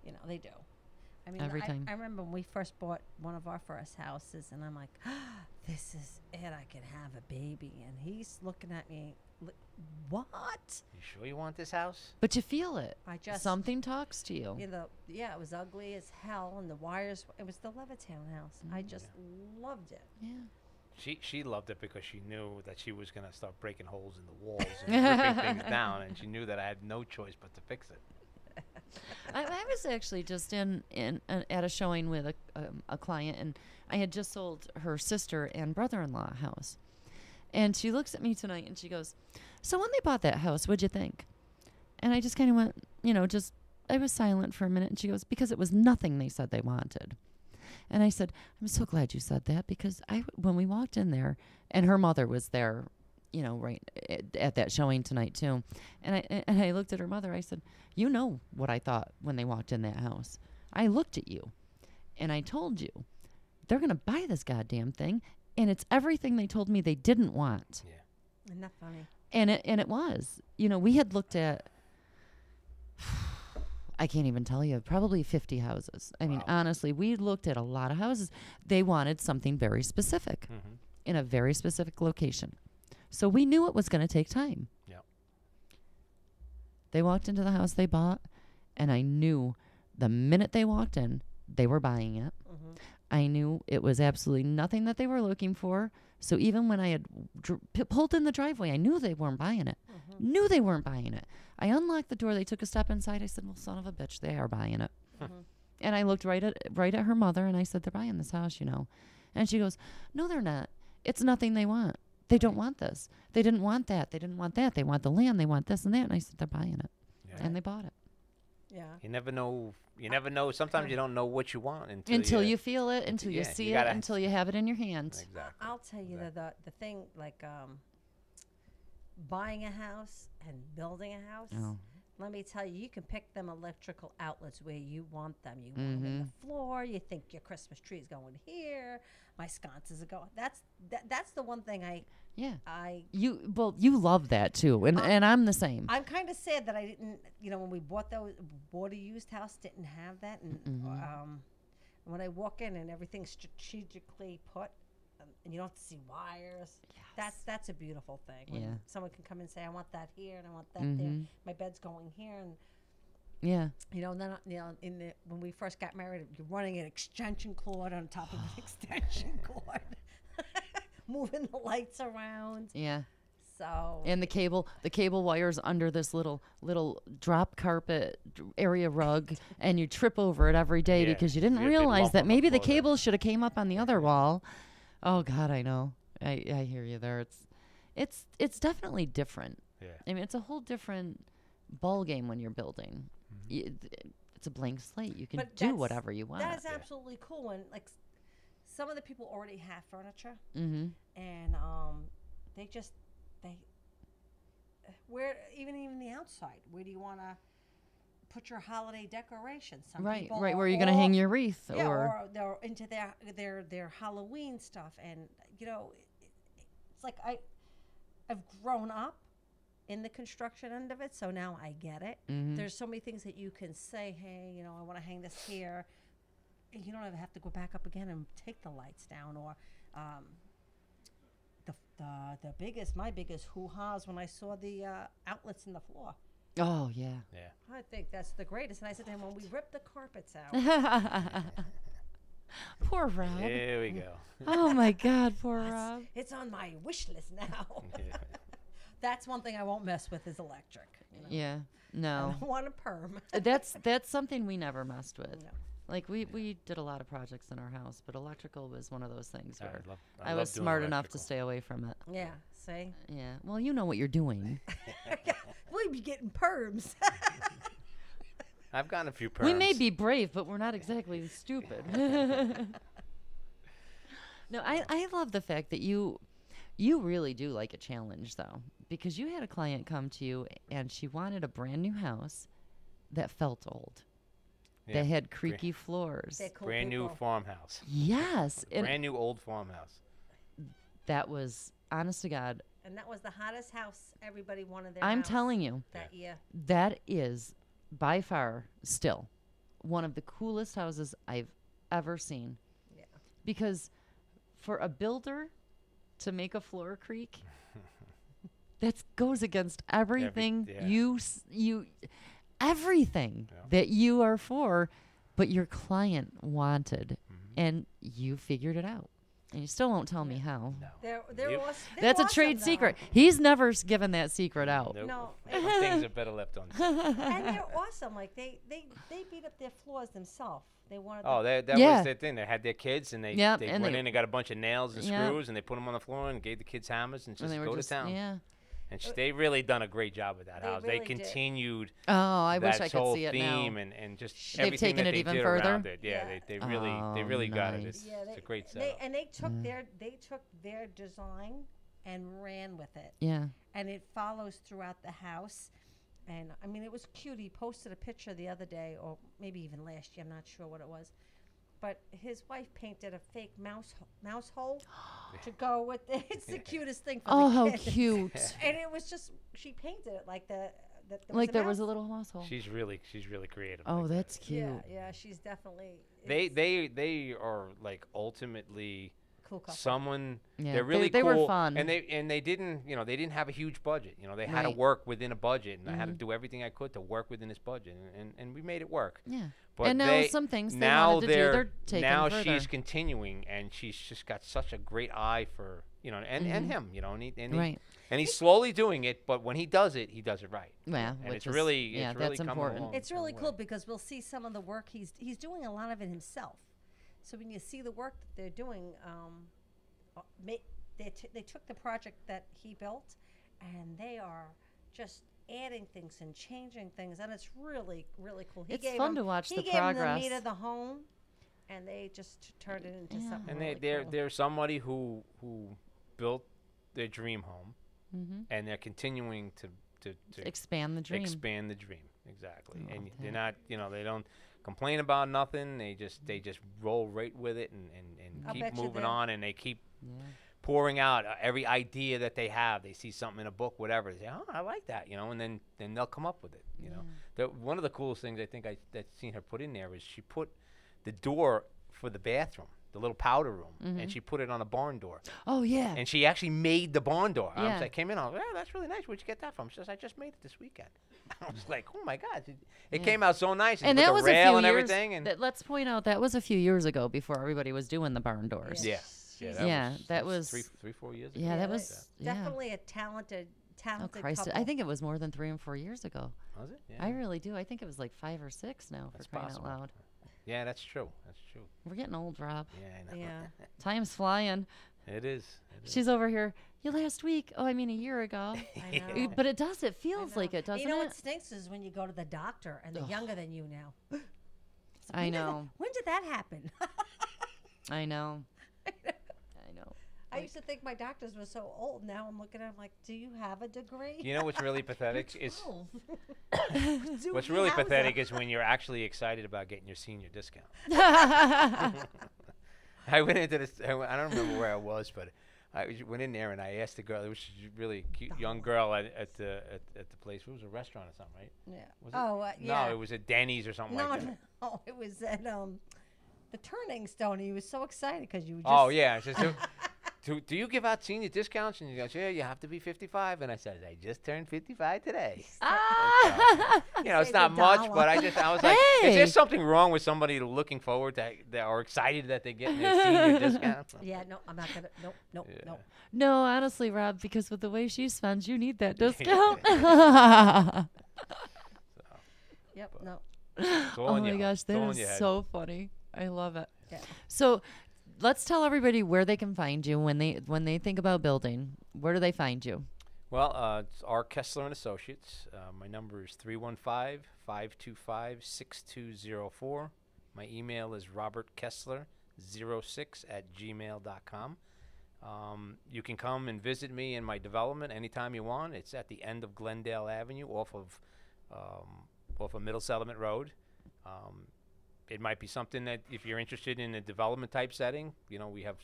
You know, they do. I mean, Every time. I remember when we first bought one of our first houses, and I'm like, this is it. I can have a baby. And he's looking at me, what? You sure you want this house? But you feel it. I just Something talks to you. You know, yeah, it was ugly as hell, and the wires. It was the Levittown house. I just loved it. Yeah. She loved it because she knew that she was going to start breaking holes in the walls and ripping things down, and she knew that I had no choice but to fix it. I was actually just at a showing with a client, and I had just sold her sister and brother-in-law a house. And she looks at me tonight, and she goes, so when they bought that house, what'd you think? And I just kind of went, you know, I was silent for a minute, and she goes, because it was nothing they said they wanted. And I said, I'm so glad you said that, because when we walked in there, and her mother was there, you know, right at that showing tonight too. And I looked at her mother. I said, you know what I thought when they walked in that house. I looked at you and I told you they're going to buy this goddamn thing. And it's everything they told me they didn't want. Yeah. Isn't that funny? And it was, you know, we had looked at, I can't even tell you, probably 50 houses. I mean, honestly, we looked at a lot of houses. They wanted something very specific in a very specific location. So we knew it was going to take time. Yep. They walked into the house they bought, and I knew the minute they walked in, they were buying it. I knew it was absolutely nothing that they were looking for. So even when I had pulled in the driveway, I knew they weren't buying it. Knew they weren't buying it. I unlocked the door. They took a step inside. I said, well, son of a bitch, they are buying it. And I looked right at her mother, and I said, they're buying this house, you know. And she goes, no, they're not. It's nothing they want. They don't want this. They didn't want that. They didn't want that. They want the land. They want this and that. And I said, they're buying it. Yeah. And they bought it. Yeah. You never know. You never know. Sometimes you don't know what you want until you feel it, until you see it, until you have it in your hands. Exactly. I'll tell you the thing, like buying a house and building a house. Oh. Let me tell you, you can pick them electrical outlets where you want them. You want them in the floor. You think your Christmas tree is going here. My sconces are going. That's the one thing you love that too, and I'm the same. I'm kind of sad that I didn't. You know, when we bought a used house, didn't have that, and when I walk in and everything's strategically put, and you don't have to see wires. Yes. That's a beautiful thing. When someone can come and say, I want that here and I want that there. My bed's going here, and you know, then when we first got married, you're running an extension cord on top of an extension cord, moving the lights around. Yeah. So. And the cable wires under this little drop carpet area rug, and you trip over it every day because you didn't realize that maybe the cable should have came up on the other wall. Oh God, I know. I hear you there. It's definitely different. Yeah. I mean, it's a whole different ball game when you're building. It's a blank slate. You can do whatever you want. That is absolutely cool. And like some of the people already have furniture, and where even the outside, where do you want to put your holiday decorations? Some right, where are you going to hang your wreath? Or they're into their Halloween stuff, and you know, it's like I've grown up in the construction end of it, so now I get it. There's so many things that you can say, hey, you know, I want to hang this here, and you don't ever have to go back up again and take the lights down. Or my biggest hoo-ha's when I saw the outlets in the floor. Oh yeah. I think that's the greatest. And I said to him, when we rip the carpets out. Poor Rob. Here we go. Oh my God, poor Rob. It's on my wish list now. That's one thing I won't mess with is electric. You know? Yeah. No. I don't want a perm. That's something we never messed with. No. Like we did a lot of projects in our house, but electrical was one of those things where I love was smart enough to stay away from it. Yeah. See. Yeah. Well, you know what you're doing. We'd be getting perms. I've gotten a few perms. We may be brave, but we're not exactly stupid. No, I love the fact that you You really do like a challenge, though, because you had a client come to you and she wanted a brand new house that felt old. Yeah. That had creaky floors. They're cool Brand new people. farmhouse. Yes. And Brand new old farmhouse. that was, honest to God, And that was the hottest house everybody wanted their I'm house telling you, that year. that is by far still one of the coolest houses I've ever seen. Yeah. Because for a builder to make a floor creak, that goes against everything yeah. everything Yeah. that you are for, but your client wanted, Mm-hmm. and you figured it out. And you still won't tell me how. No. They're Yep. That's a awesome, trade though. secret. He's never given that secret out. Nope. No. Some things are better left unsaid. And they're awesome. Like they beat up their floors themselves. They wanted. Oh, that Yeah. was their thing. They had their kids, and they Yep, they and went they- in and got a bunch of nails and Yep. screws, and they put them on the floor and gave the kids hammers and And just they were go just, to town. yeah. And they really done a great job with that They house. really They did. continued Oh, I wish that I could whole see it theme now. and just They've everything taken that it they even did further? around it. Yeah, Yeah. they Oh, really got it. nice. It's a great they setup. and they took their design and ran with it. Yeah. And it follows throughout the house. And I mean, it was cute. He posted a picture the other day, or maybe even last year. I'm not sure what it was. But his wife painted a fake mouse hole to go with it. It's the cutest thing for Oh, the how kids. cute. And it was just, she painted it like that Like there mouse. was a little household. She's really creative. Oh, like that. that's cute. Yeah, she's definitely. They are like ultimately cool couple. someone. Yeah, They're really they cool, were fun. and they didn't have a huge budget. They had to Right. work within a budget, and I had to do everything I could to work within this budget, and we made it work. Yeah. But and now some things they wanted to do, they're taking now further. she's continuing, and she's just got such a great eye for and him, Right. and he's slowly doing it, but when he does it right. Yeah, and which it's is- really yeah, it's really that's coming important. along It's a really long cool way. because we'll see some of the work he's doing a lot of it himself. So when you see the work that they're doing, they took the project that he built, and they are just adding things and changing things, and it's really really cool. It's fun to watch the progress. He gave them the meat of the home, and they just turned it into something. And really they're cool. they're somebody who built their dream home, Mhm. and they're continuing to Expand the dream. expand the dream. Exactly. I And love they're that. not, they don't complain about nothing. They just roll right with it and I'll keep bet you moving they'll- on, and they keep Yeah. pouring out every idea that they have. They see something in a book, whatever. They say, "Oh, I like that," and then they'll come up with it. One of the coolest things I think I've seen her put in there is she put the door for the bathroom, the little powder room, and she put it on a barn door. Oh yeah. And she actually made the barn door. Yeah. I came in, I was like, that's really nice. Where'd you get that from? She says, I just made it this weekend. I was like, oh my God. It came out so nice. and put that the was rail a few and years. everything. And Let's point out that was a few years ago before everybody was doing the barn doors. yeah. She's- that was 3-4 years ago. Yeah, that Yeah, was yeah. definitely a talented Oh Christ! couple. I think it was more than 3 and 4 years ago. Was it? Yeah. I really do. I think it was like 5 or 6 now. That's for crying possible. out loud. Yeah, that's true. That's true. We're getting old, Rob. Yeah, I know. Yeah. Time's flying. It is. She's over here. You last week? Oh, I mean a year ago. I know. But it does. It I feels know. like it, doesn't You know it? what stinks is when you go to the doctor and they're younger than you now. I When did that- know. When did that happen? I know. I know. I used to think my doctors were so old. Now I'm looking at them like, do you have a degree? You know what's really pathetic is Oh. what's really pathetic is when you're actually excited about getting your senior discount. I went into this. I don't remember where I was, but I went in there and I asked the girl. It was a really cute young girl at the place. It was a restaurant or something, right? Yeah. Was it? Yeah. No, it was a Denny's or something No, like that. no, it was at the Turning Stone. He was so excited because you were just. Oh yeah. I said, do you give out senior discounts? And he goes, yeah, you have to be 55. And I said, I just turned 55 today. Ah! It's Save not a much, dollar. but I was like, is Hey! there something wrong with somebody looking forward to that or excited that they're getting their senior discount? Yeah, no, I'm not gonna. Nope. Yeah. No, honestly, Rob, because with the way she spends, you need that discount. Yep. No. It's all Oh in my your- gosh, it's all that in your is head. so funny. I love it. Yeah. So, let's tell everybody where they can find you when they think about building. Where do they find you? Well, it's R. Kessler and Associates. My number is 315-525-6204. My email is robertkessler06@gmail.com. You can come and visit me in my development anytime you want. It's at the end of Glendale Avenue off of Middle Settlement Road. It might be something that if you're interested in a development type setting, we have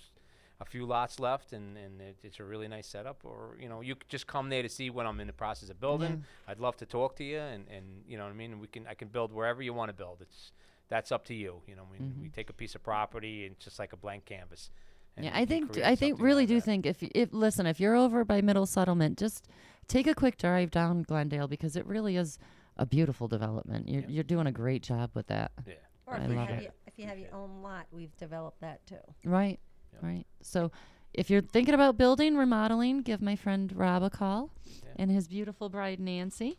a few lots left, and it's a really nice setup. Or you could just come there to see what I'm in the process of building. I'd love to talk to you, and you know what I mean. I can build wherever you want to build. That's up to you. We take a piece of property and it's just like a blank canvas. Yeah, I think if you're over by Middle Settlement, just take a quick drive down Glendale, because it really is a beautiful development. You're doing a great job with that. Yeah. Or if you have your own lot, we've developed that too. Right. Right. So if you're thinking about building, remodeling, give my friend Rob a call and his beautiful bride, Nancy.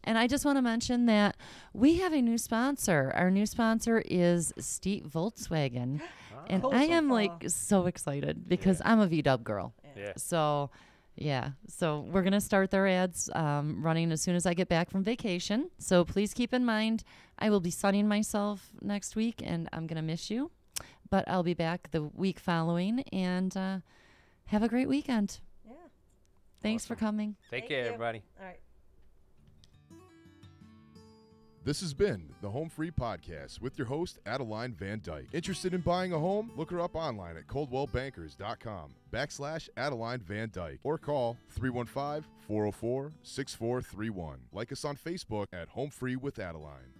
And I just want to mention that we have a new sponsor. Our new sponsor is Steep Volkswagen. And I am so excited because I'm a VW girl. Yeah. So we're going to start their ads running as soon as I get back from vacation. So please keep in mind, I will be sunning myself next week, and I'm going to miss you. But I'll be back the week following, and have a great weekend. Yeah. Thanks for coming. Take care, everybody. All right. This has been the Home Free Podcast with your host, Adeline VanDyke. Interested in buying a home? Look her up online at coldwellbankers.com/Adeline VanDyke or call 315-404-6431. Like us on Facebook at Home Free with Adeline.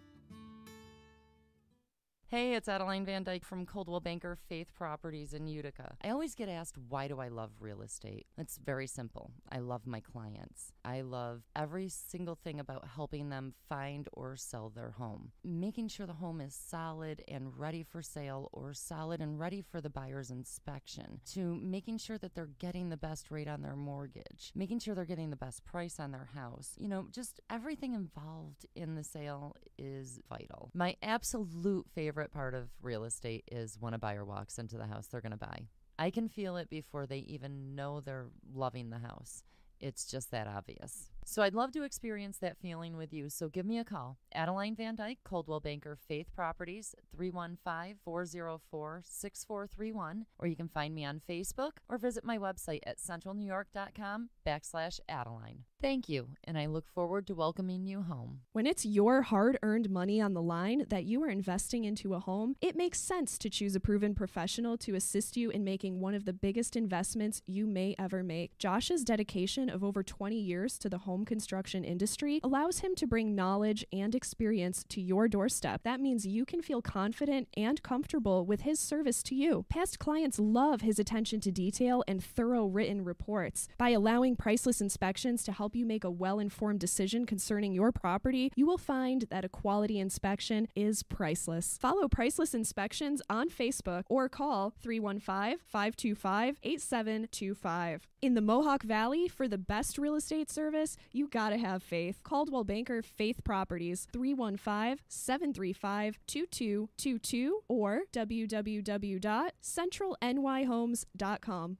Hey, it's Adeline VanDyke from Coldwell Banker Faith Properties in Utica. I always get asked, why do I love real estate? It's very simple. I love my clients. I love every single thing about helping them find or sell their home. Making sure the home is solid and ready for sale, or solid and ready for the buyer's inspection, to making sure that they're getting the best rate on their mortgage, making sure they're getting the best price on their house. Just everything involved in the sale is vital. My absolute favorite part of real estate is when a buyer walks into the house they're going to buy. I can feel it before they even know they're loving the house. It's just that obvious. So I'd love to experience that feeling with you. So give me a call. Adeline VanDyke, Coldwell Banker Faith Properties, 315-404-6431. Or you can find me on Facebook or visit my website at centralnewyork.com/Adeline. Thank you, and I look forward to welcoming you home. When it's your hard-earned money on the line that you are investing into a home, it makes sense to choose a proven professional to assist you in making one of the biggest investments you may ever make. Josh's dedication of over 20 years to the home construction industry allows him to bring knowledge and experience to your doorstep. That means you can feel confident and comfortable with his service to you. Past clients love his attention to detail and thorough written reports. By allowing Priceless Inspections to help you make a well-informed decision concerning your property, you will find that a quality inspection is priceless. Follow Priceless Inspections on Facebook or call 315-525-8725. In the Mohawk Valley, for the best real estate service, you gotta have faith. Coldwell Banker Faith Properties, 315-735-2222 or www.centralnyhomes.com.